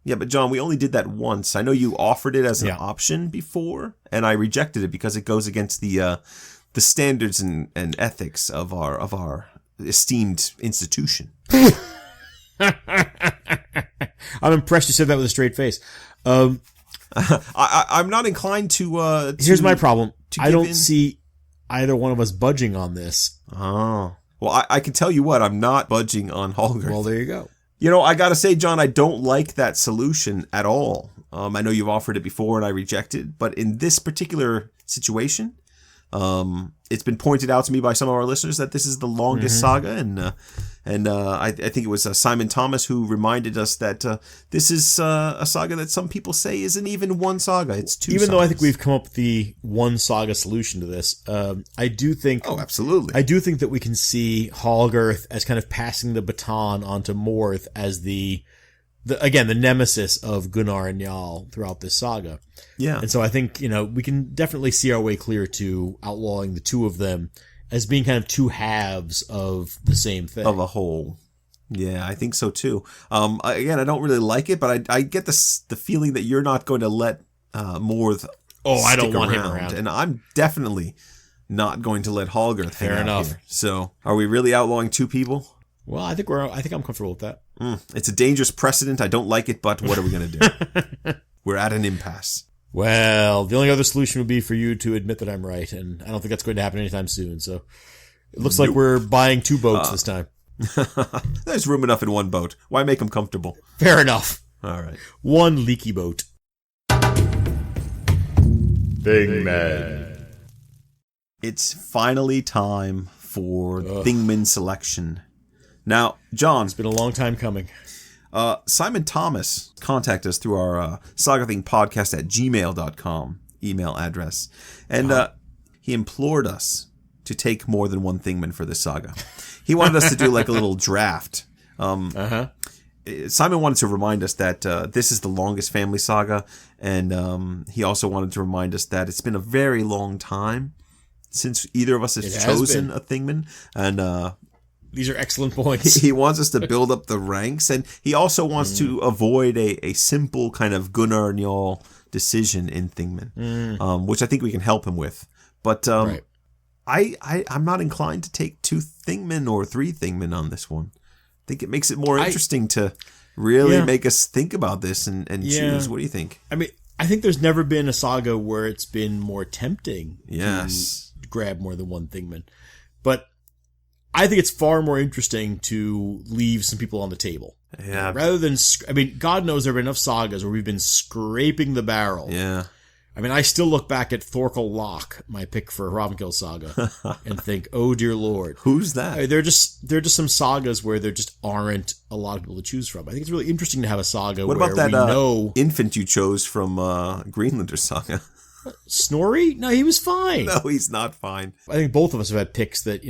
Yeah, but John, we only did that once. I know you offered it as an option before, and I rejected it because it goes against the standards and ethics of our esteemed institution. I'm impressed you said that with a straight face. I'm not inclined to Here's my problem. I don't in. see either one of us budging on this. Oh. Well, I can tell you what, I'm not budging on Holger. Well, there you go. You know, I gotta say, John, I don't like that solution at all. I know you've offered it before and I rejected, but in this particular situation, it's been pointed out to me by some of our listeners that this is the longest saga, and I think it was Simon Thomas who reminded us that this is a saga that some people say isn't even one saga; it's two. Even sagas. though I think we've come up with the one saga solution to this, I do think. Oh, absolutely! I do think that we can see Hallgarth as kind of passing the baton onto Morth as the nemesis of Gunnar and Njal throughout this saga. Yeah. And so I think, we can definitely see our way clear to outlawing the two of them as being kind of two halves of the same thing. Of a whole. Yeah, I think so too. Again, I don't really like it, but I get the feeling that you're not going to let Morth I don't stick want him around. And I'm definitely not going to let Hallgarth hang out enough. here. So, are we really outlawing two people? Well, I think I'm comfortable with that. It's a dangerous precedent. I don't like it, but what are we going to do? We're at an impasse. Well, the only other solution would be for you to admit that I'm right, and I don't think that's going to happen anytime soon. So it looks like we're buying two boats this time. There's room enough in one boat. Why make them comfortable? Fair enough. All right. One leaky boat. Thingmen. It's finally time for thingman selection. Now, John, It's been a long time coming. Simon Thomas contacted us through our SagaThingPodcast at gmail.com email address. And he implored us to take more than one thingman for this saga. He wanted us to do like a little draft. Simon wanted to remind us that this is the longest family saga. And he also wanted to remind us that it's been a very long time since either of us has chosen a thingman. And these are excellent points. he wants us to build up the ranks, and he also wants to avoid a simple kind of Gunnar Njal decision in thingmen, which I think we can help him with. But Right. I'm not inclined to take two thingmen or three thingmen on this one. I think it makes it more interesting to really make us think about this and choose. What do you think? I mean, I think there's never been a saga where it's been more tempting Yes. to grab more than one thingman. But I think it's far more interesting to leave some people on the table. Yeah. Rather than, God knows there have been enough sagas where we've been scraping the barrel. Yeah. I mean, I still look back at Thorkel Locke, my pick for Hrafnkel Saga, and think, oh dear Lord. Who's that? They're just some sagas where there just aren't a lot of people to choose from. I think it's really interesting to have a saga What where about that we know... infant you chose from Greenlander Saga? Snorri? No, he was fine. No, he's not fine. I think both of us have had picks that,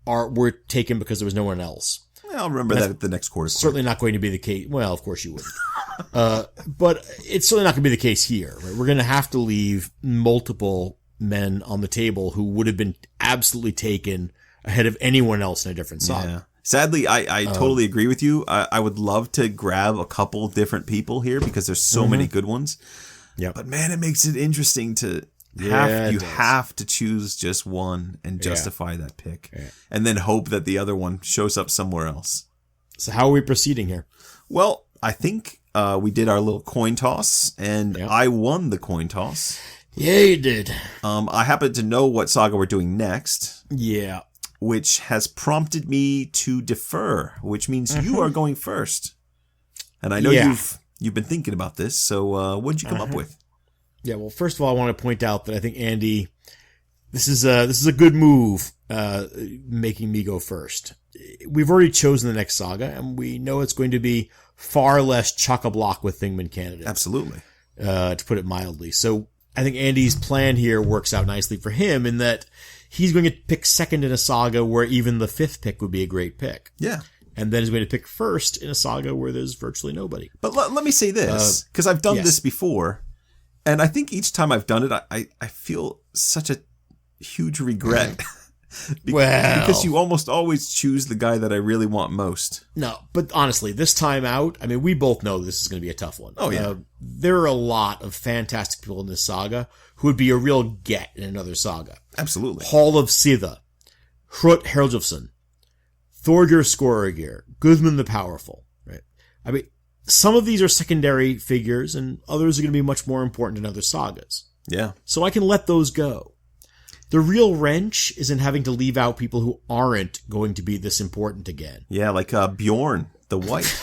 were taken because there was no one else. Well, I'll remember that at the next quarter. Certainly not going to be the case. Well, of course you wouldn't. But it's certainly not going to be the case here. Right? We're going to have to leave multiple men on the table who would have been absolutely taken ahead of anyone else in a different saga. Yeah. Sadly, I totally agree with you. I would love to grab a couple different people here because there's so many good ones. Yeah. But man, it makes it interesting to have to choose just one and justify that pick. Yeah. And then hope that the other one shows up somewhere else. So how are we proceeding here? Well, I think we did our little coin toss, and I won the coin toss. Yeah, you did. I happen to know what saga we're doing next. Yeah. Which has prompted me to defer, which means you are going first. And I know you've been thinking about this, so what did you come up with? Yeah, well, first of all, I want to point out that I think Andy, this is a good move, making me go first. We've already chosen the next saga, and we know it's going to be far less chock-a-block with Thingman candidates. Absolutely. To put it mildly. So I think Andy's plan here works out nicely for him in that he's going to pick second in a saga where even the fifth pick would be a great pick. Yeah. And then he's going to pick first in a saga where there's virtually nobody. But let me say this, because I've done this before. And I think each time I've done it, I feel such a huge regret. Because you almost always choose the guy that I really want most. No, but honestly, this time out, I mean, we both know this is going to be a tough one. Oh, yeah. There are a lot of fantastic people in this saga who would be a real get in another saga. Absolutely. Hall of Sitha, Hrut Herjolfsson, Thorgir Skoragir, Guzman the Powerful, right? I mean, some of these are secondary figures, and others are going to be much more important in other sagas. Yeah. So I can let those go. The real wrench is in having to leave out people who aren't going to be this important again. Yeah, like Bjorn the White.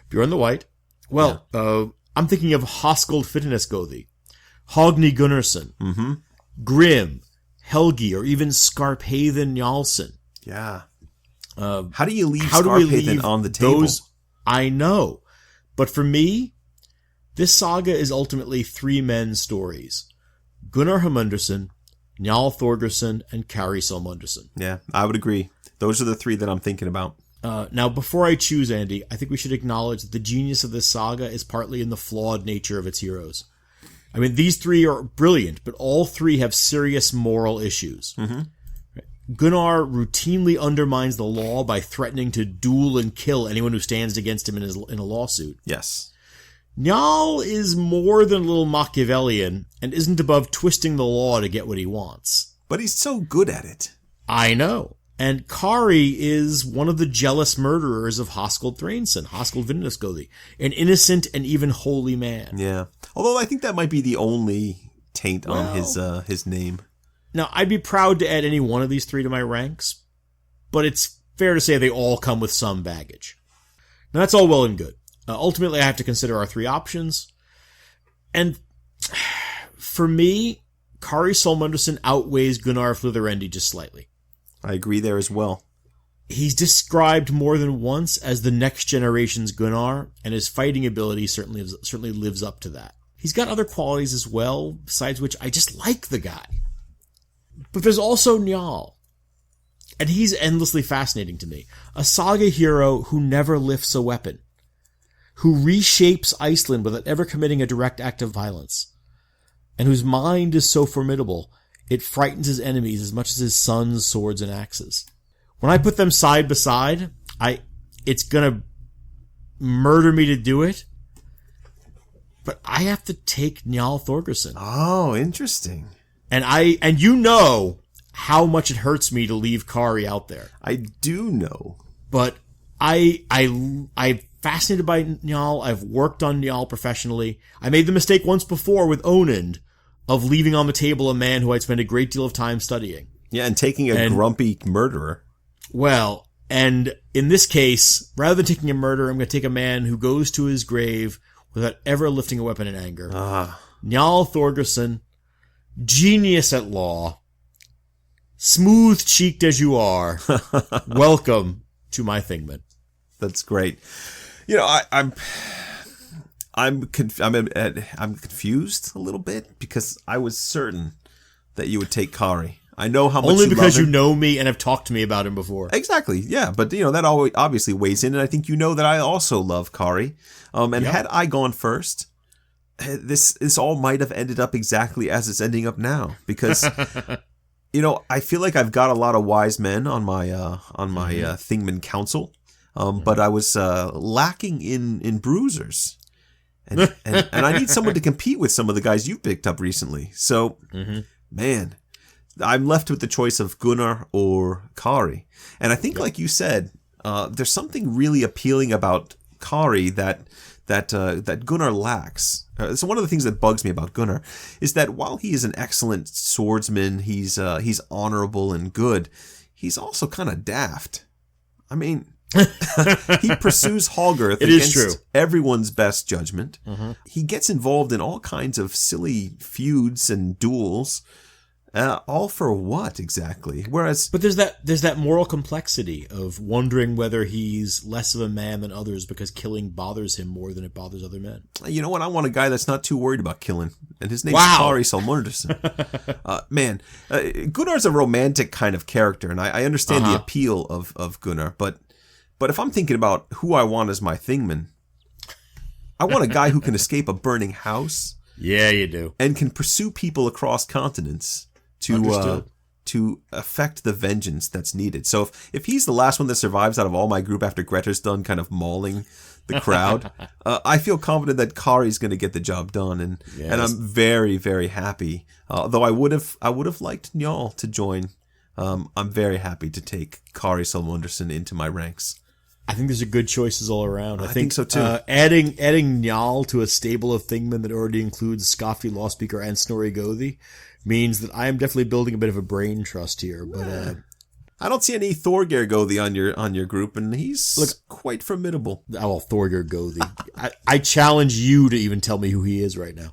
Bjorn the White. Well, I'm thinking of Hoskuld Fitnesgothy, Hogni Gunnarsson, Grim, Helgi, or even Skarphéðin Njálsson. Yeah. How do you leave Skarphéðin on the table? Those? I know. But for me, this saga is ultimately three men's stories. Gunnar Hamundarson, Njal Thorgerson, and Kari Solmundarson. Yeah, I would agree. Those are the three that I'm thinking about. Now, before I choose Andy, I think we should acknowledge that the genius of this saga is partly in the flawed nature of its heroes. I mean, these three are brilliant, but all three have serious moral issues. Gunnar routinely undermines the law by threatening to duel and kill anyone who stands against him in a lawsuit. Yes. Njal is more than a little Machiavellian and isn't above twisting the law to get what he wants. But he's so good at it. I know. And Kari is one of the jealous murderers of Hoskuld Thrainson, Hoskuld Fitnesgothy, an innocent and even holy man. Yeah. Although I think that might be the only taint on his name. Now, I'd be proud to add any one of these three to my ranks, but it's fair to say they all come with some baggage. Now, that's all well and good. Ultimately, I have to consider our three options. And for me, Kari Solmundarson outweighs Gunnar Flitherendi just slightly. I agree there as well. He's described more than once as the next generation's Gunnar, and his fighting ability certainly lives up to that. He's got other qualities as well, besides which I just like the guy. But there's also Njal, and he's endlessly fascinating to me. A saga hero who never lifts a weapon, who reshapes Iceland without ever committing a direct act of violence, and whose mind is so formidable it frightens his enemies as much as his sons' swords and axes. When I put them side by side, it's gonna murder me to do it, but I have to take Njal Thorgerson. Oh, interesting. And you know how much it hurts me to leave Kari out there. I do know. But I'm fascinated by Njal. I've worked on Njal professionally. I made the mistake once before with Onund of leaving on the table a man who I'd spent a great deal of time studying. Yeah, and taking a grumpy murderer. Well, and in this case, rather than taking a murderer, I'm going to take a man who goes to his grave without ever lifting a weapon in anger. Njal Thorgerson, genius at law, smooth-cheeked as you are, welcome to my thingman. That's great. You know, I'm confused a little bit because I was certain that you would take Kari. I know how much only you because love you him. know me and have talked to me about him before. Exactly, yeah. But you know that obviously weighs in, and I think you know that I also love Kari. Had I gone first, this all might have ended up exactly as it's ending up now because. You know, I feel like I've got a lot of wise men on my thingman council, but I was lacking in bruisers, and I need someone to compete with some of the guys you picked up recently. So, man, I'm left with the choice of Gunnar or Kari, and I think, like you said, there's something really appealing about Kari that Gunnar lacks. So one of the things that bugs me about Gunnar is that while he is an excellent swordsman, he's honorable and good, he's also kind of daft. I mean, he pursues Hallgarth against everyone's best judgment. He gets involved in all kinds of silly feuds and duels. All for what exactly? But there's that moral complexity of wondering whether he's less of a man than others because killing bothers him more than it bothers other men. You know what? I want a guy that's not too worried about killing, and his name's Kari Solmundarson. Gunnar's a romantic kind of character, and I understand the appeal of Gunnar. But if I'm thinking about who I want as my thingman, I want a guy who can escape a burning house. Yeah, you do, and can pursue people across continents. To affect the vengeance that's needed. So if he's the last one that survives out of all my group after Grettir's done kind of mauling the crowd, I feel confident that Kari's going to get the job done, and I'm very, very happy. Though I would have liked Njal to join. I'm very happy to take Kari Solmundarson into my ranks. I think there's a good choices all around. I think so too. Adding Njal to a stable of thingmen that already includes Skafti, Lawspeaker, and Snorri Gothi means that I am definitely building a bit of a brain trust here. But I don't see any Thorgeir Gothi on your group, and he's quite formidable. oh, Thorgeir Gothi. I challenge you to even tell me who he is right now.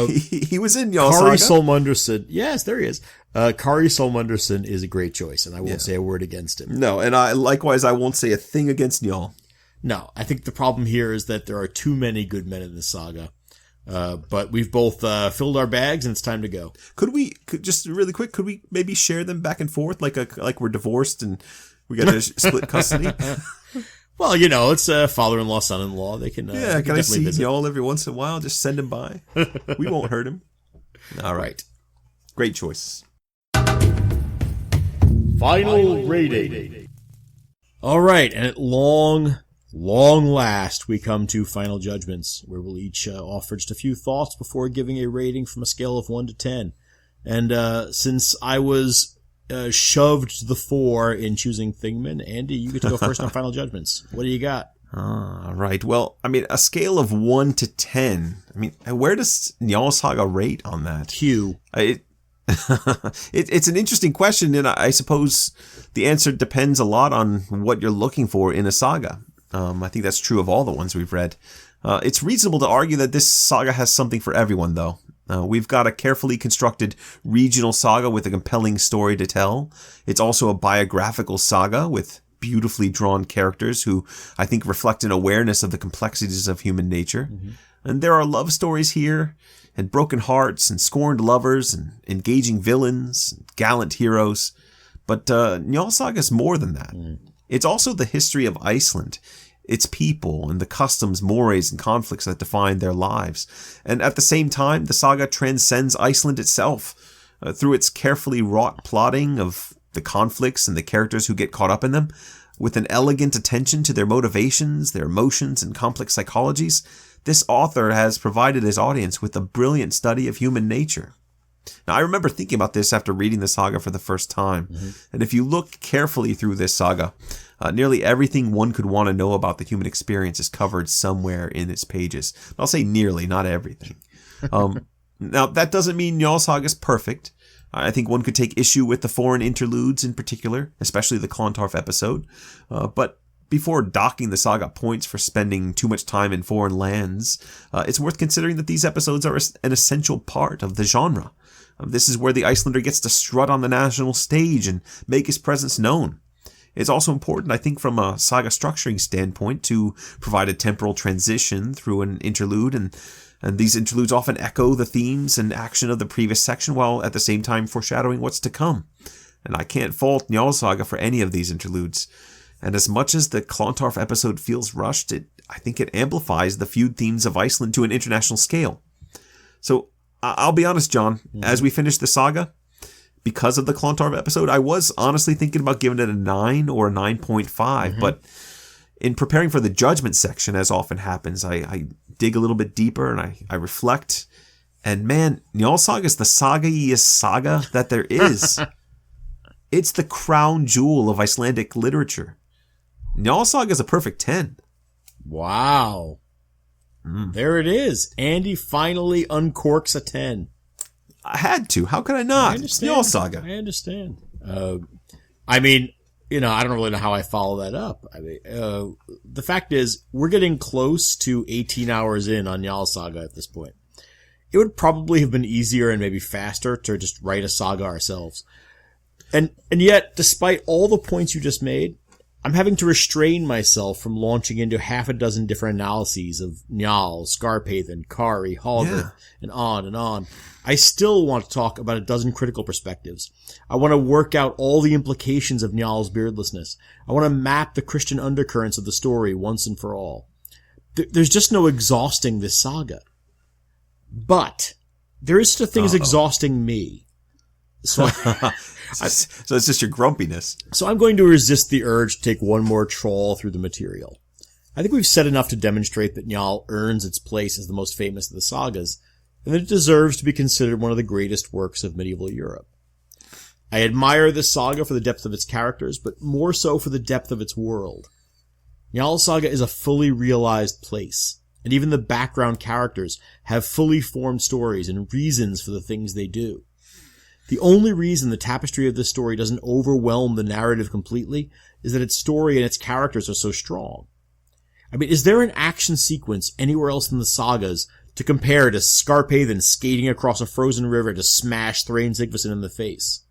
He was in Njal Kari Saga. Solmunderson. Yes, there he is. Kari Solmunderson is a great choice, and I won't say a word against him. No, and I won't say a thing against Njal. No, I think the problem here is that there are too many good men in this saga. But we've both filled our bags, and it's time to go. Could just really quick, could we maybe share them back and forth like we're divorced and we got to split custody? Well, you know, it's father-in-law, son-in-law. They can can I see Njal every once in a while? Just send him by. We won't hurt him. All right. Great choice. Final rating. All right, and at long last, we come to final judgments, where we'll each offer just a few thoughts before giving a rating from a scale of 1 to 10. And since I was shoved to the fore in choosing thingmen, Andy, you get to go first on final judgments. What do you got? All right. Well, I mean, a scale of 1 to 10. I mean, where does Njal Saga rate on that? Q. It's an interesting question, and I suppose the answer depends a lot on what you're looking for in a saga. I think that's true of all the ones we've read. It's reasonable to argue that this saga has something for everyone, though. We've got a carefully constructed regional saga with a compelling story to tell. It's also a biographical saga with beautifully drawn characters who I think reflect an awareness of the complexities of human nature. Mm-hmm. And there are love stories here, and broken hearts, and scorned lovers, and engaging villains, and gallant heroes. But Njal Saga is more than that. Mm. It's also the history of Iceland, its people, and the customs, mores, and conflicts that define their lives. And at the same time, the saga transcends Iceland itself through its carefully wrought plotting of the conflicts and the characters who get caught up in them, with an elegant attention to their motivations, their emotions, and complex psychologies. This author has provided his audience with a brilliant study of human nature. Now, I remember thinking about this after reading the saga for the first time. Mm-hmm. And if you look carefully through this saga, nearly everything one could want to know about the human experience is covered somewhere in its pages. I'll say nearly, not everything. Now, that doesn't mean Njal Saga is perfect. I think one could take issue with the foreign interludes in particular, especially the Clontarf episode. But before docking the saga points for spending too much time in foreign lands, it's worth considering that these episodes are an essential part of the genre. This is where the Icelander gets to strut on the national stage and make his presence known. It's also important, I think, from a saga structuring standpoint to provide a temporal transition through an interlude, and these interludes often echo the themes and action of the previous section while at the same time foreshadowing what's to come. And I can't fault Njal Saga for any of these interludes. And as much as the Clontarf episode feels rushed, I think it amplifies the feud themes of Iceland to an international scale. So I'll be honest, John, as we finish the saga, because of the Clontarf episode, I was honestly thinking about giving it a 9 or a 9.5, but in preparing for the judgment section, as often happens, I dig a little bit deeper and I reflect, and man, Njal Saga is the saga-iest saga that there is. It's the crown jewel of Icelandic literature. Njal Saga is a perfect 10. Wow. There it is. Andy finally uncorks a 10. I had to. How could I not? I understand. Njal Saga. I understand. I mean, you know, I don't really know how I follow that up. I mean, the fact is, we're getting close to 18 hours in on Njal Saga at this point. It would probably have been easier and maybe faster to just write a saga ourselves. And yet, despite all the points you just made, I'm having to restrain myself from launching into half a dozen different analyses of Njal, Skarphéðin, Kari, Hallgrim, and on and on. I still want to talk about a dozen critical perspectives. I want to work out all the implications of Njal's beardlessness. I want to map the Christian undercurrents of the story once and for all. There's just no exhausting this saga. But there is such a thing as exhausting me. So so it's just your grumpiness. So I'm going to resist the urge to take one more trawl through the material. I think we've said enough to demonstrate that Njal earns its place as the most famous of the sagas, and that it deserves to be considered one of the greatest works of medieval Europe. I admire this saga for the depth of its characters, but more so for the depth of its world. Njal Saga is a fully realized place, and even the background characters have fully formed stories and reasons for the things they do. The only reason the tapestry of this story doesn't overwhelm the narrative completely is that its story and its characters are so strong. I mean, is there an action sequence anywhere else in the sagas to compare to Skarphéðin skating across a frozen river to smash Thrain Sigvason in the face?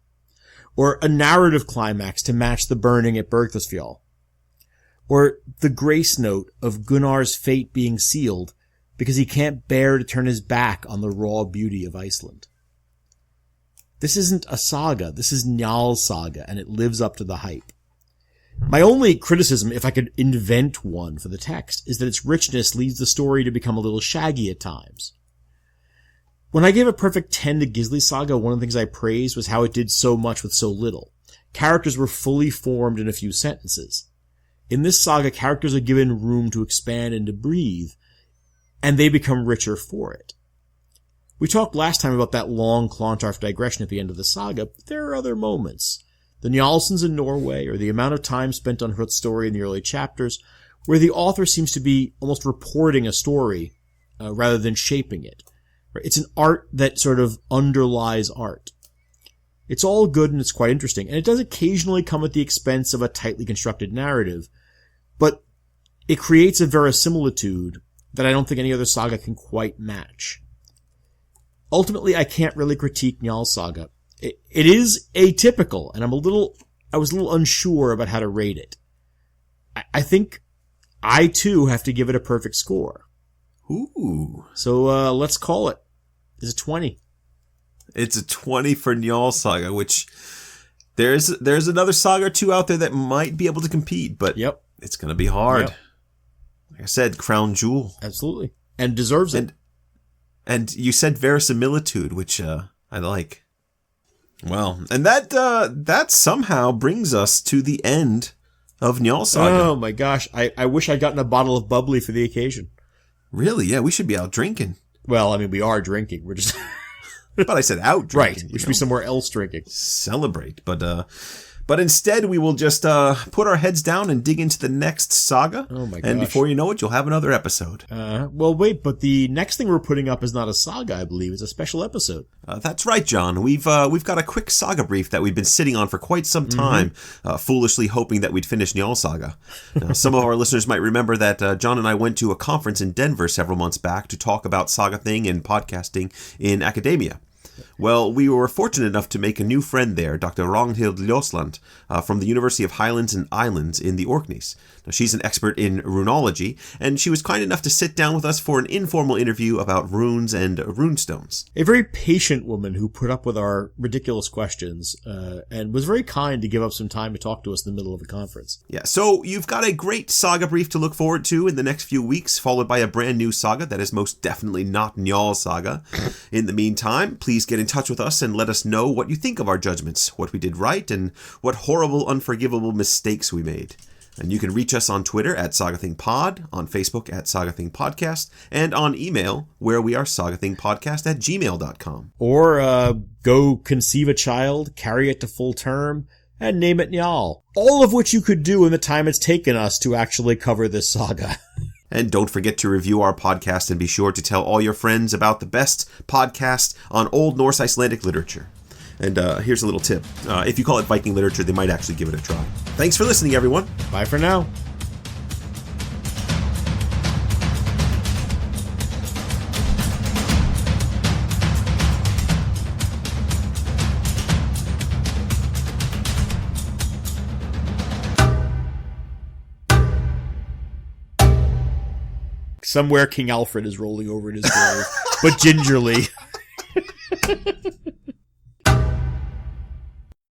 Or a narrative climax to match the burning at Bergthasfjall? Or the grace note of Gunnar's fate being sealed because he can't bear to turn his back on the raw beauty of Iceland? This isn't a saga, this is Njal's saga, and it lives up to the hype. My only criticism, if I could invent one for the text, is that its richness leads the story to become a little shaggy at times. When I gave a perfect 10 to Gisli Saga, one of the things I praised was how it did so much with so little. Characters were fully formed in a few sentences. In this saga, characters are given room to expand and to breathe, and they become richer for it. We talked last time about that long Clontarf digression at the end of the saga, but there are other moments. The Njalsons in Norway, or the amount of time spent on Hrut's story in the early chapters, where the author seems to be almost reporting a story rather than shaping it. It's an art that sort of underlies art. It's all good and it's quite interesting, and it does occasionally come at the expense of a tightly constructed narrative, but it creates a verisimilitude that I don't think any other saga can quite match. Ultimately, I can't really critique Njal's saga. It is atypical, and I was a little unsure about how to rate it. I think I too have to give it a perfect score. Ooh. So, let's call it. It's a 20. It's a 20 for Njal Saga, which there's another saga or two out there that might be able to compete, but Yep. It's going to be hard. Yep. Like I said, crown jewel. Absolutely. And deserves it. And you said verisimilitude, which I like. Well, and that somehow brings us to the end of Njal Saga. Oh my gosh, I wish I'd gotten a bottle of bubbly for the occasion. Really? Yeah, we should be out drinking. Well, I mean, we are drinking. We're just... But I said out drinking. Right, we should be somewhere else drinking. Celebrate. But instead, we will just put our heads down and dig into the next saga. Oh my gosh. And before you know it, you'll have another episode. Well, wait, but the next thing we're putting up is not a saga, I believe. It's a special episode. That's right, John. We've got a quick saga brief that we've been sitting on for quite some time, foolishly hoping that we'd finish Njal Saga. Now, some of our listeners might remember that John and I went to a conference in Denver several months back to talk about saga thing and podcasting in academia. Well, we were fortunate enough to make a new friend there, Dr. Ragnhild Ljosland, from the University of Highlands and Islands in the Orkneys. Now, she's an expert in runology, and she was kind enough to sit down with us for an informal interview about runes and runestones. A very patient woman who put up with our ridiculous questions, and was very kind to give up some time to talk to us in the middle of a conference. Yeah, so you've got a great saga brief to look forward to in the next few weeks, followed by a brand new saga that is most definitely not Njal Saga. In the meantime, please get in touch with us and let us know what you think of our judgments, what we did right, and what horrible, unforgivable mistakes we made. And you can reach us on Twitter at SagaThingPod, on Facebook at SagaThingPodcast, and on email, where we are SagaThingPodcast@gmail.com. Or go conceive a child, carry it to full term, and name it Njal. All of which you could do in the time it's taken us to actually cover this saga. And don't forget to review our podcast and be sure to tell all your friends about the best podcast on Old Norse Icelandic literature. And here's a little tip. If you call it Viking literature, they might actually give it a try. Thanks for listening, everyone. Bye for now. Somewhere King Alfred is rolling over in his grave, but gingerly.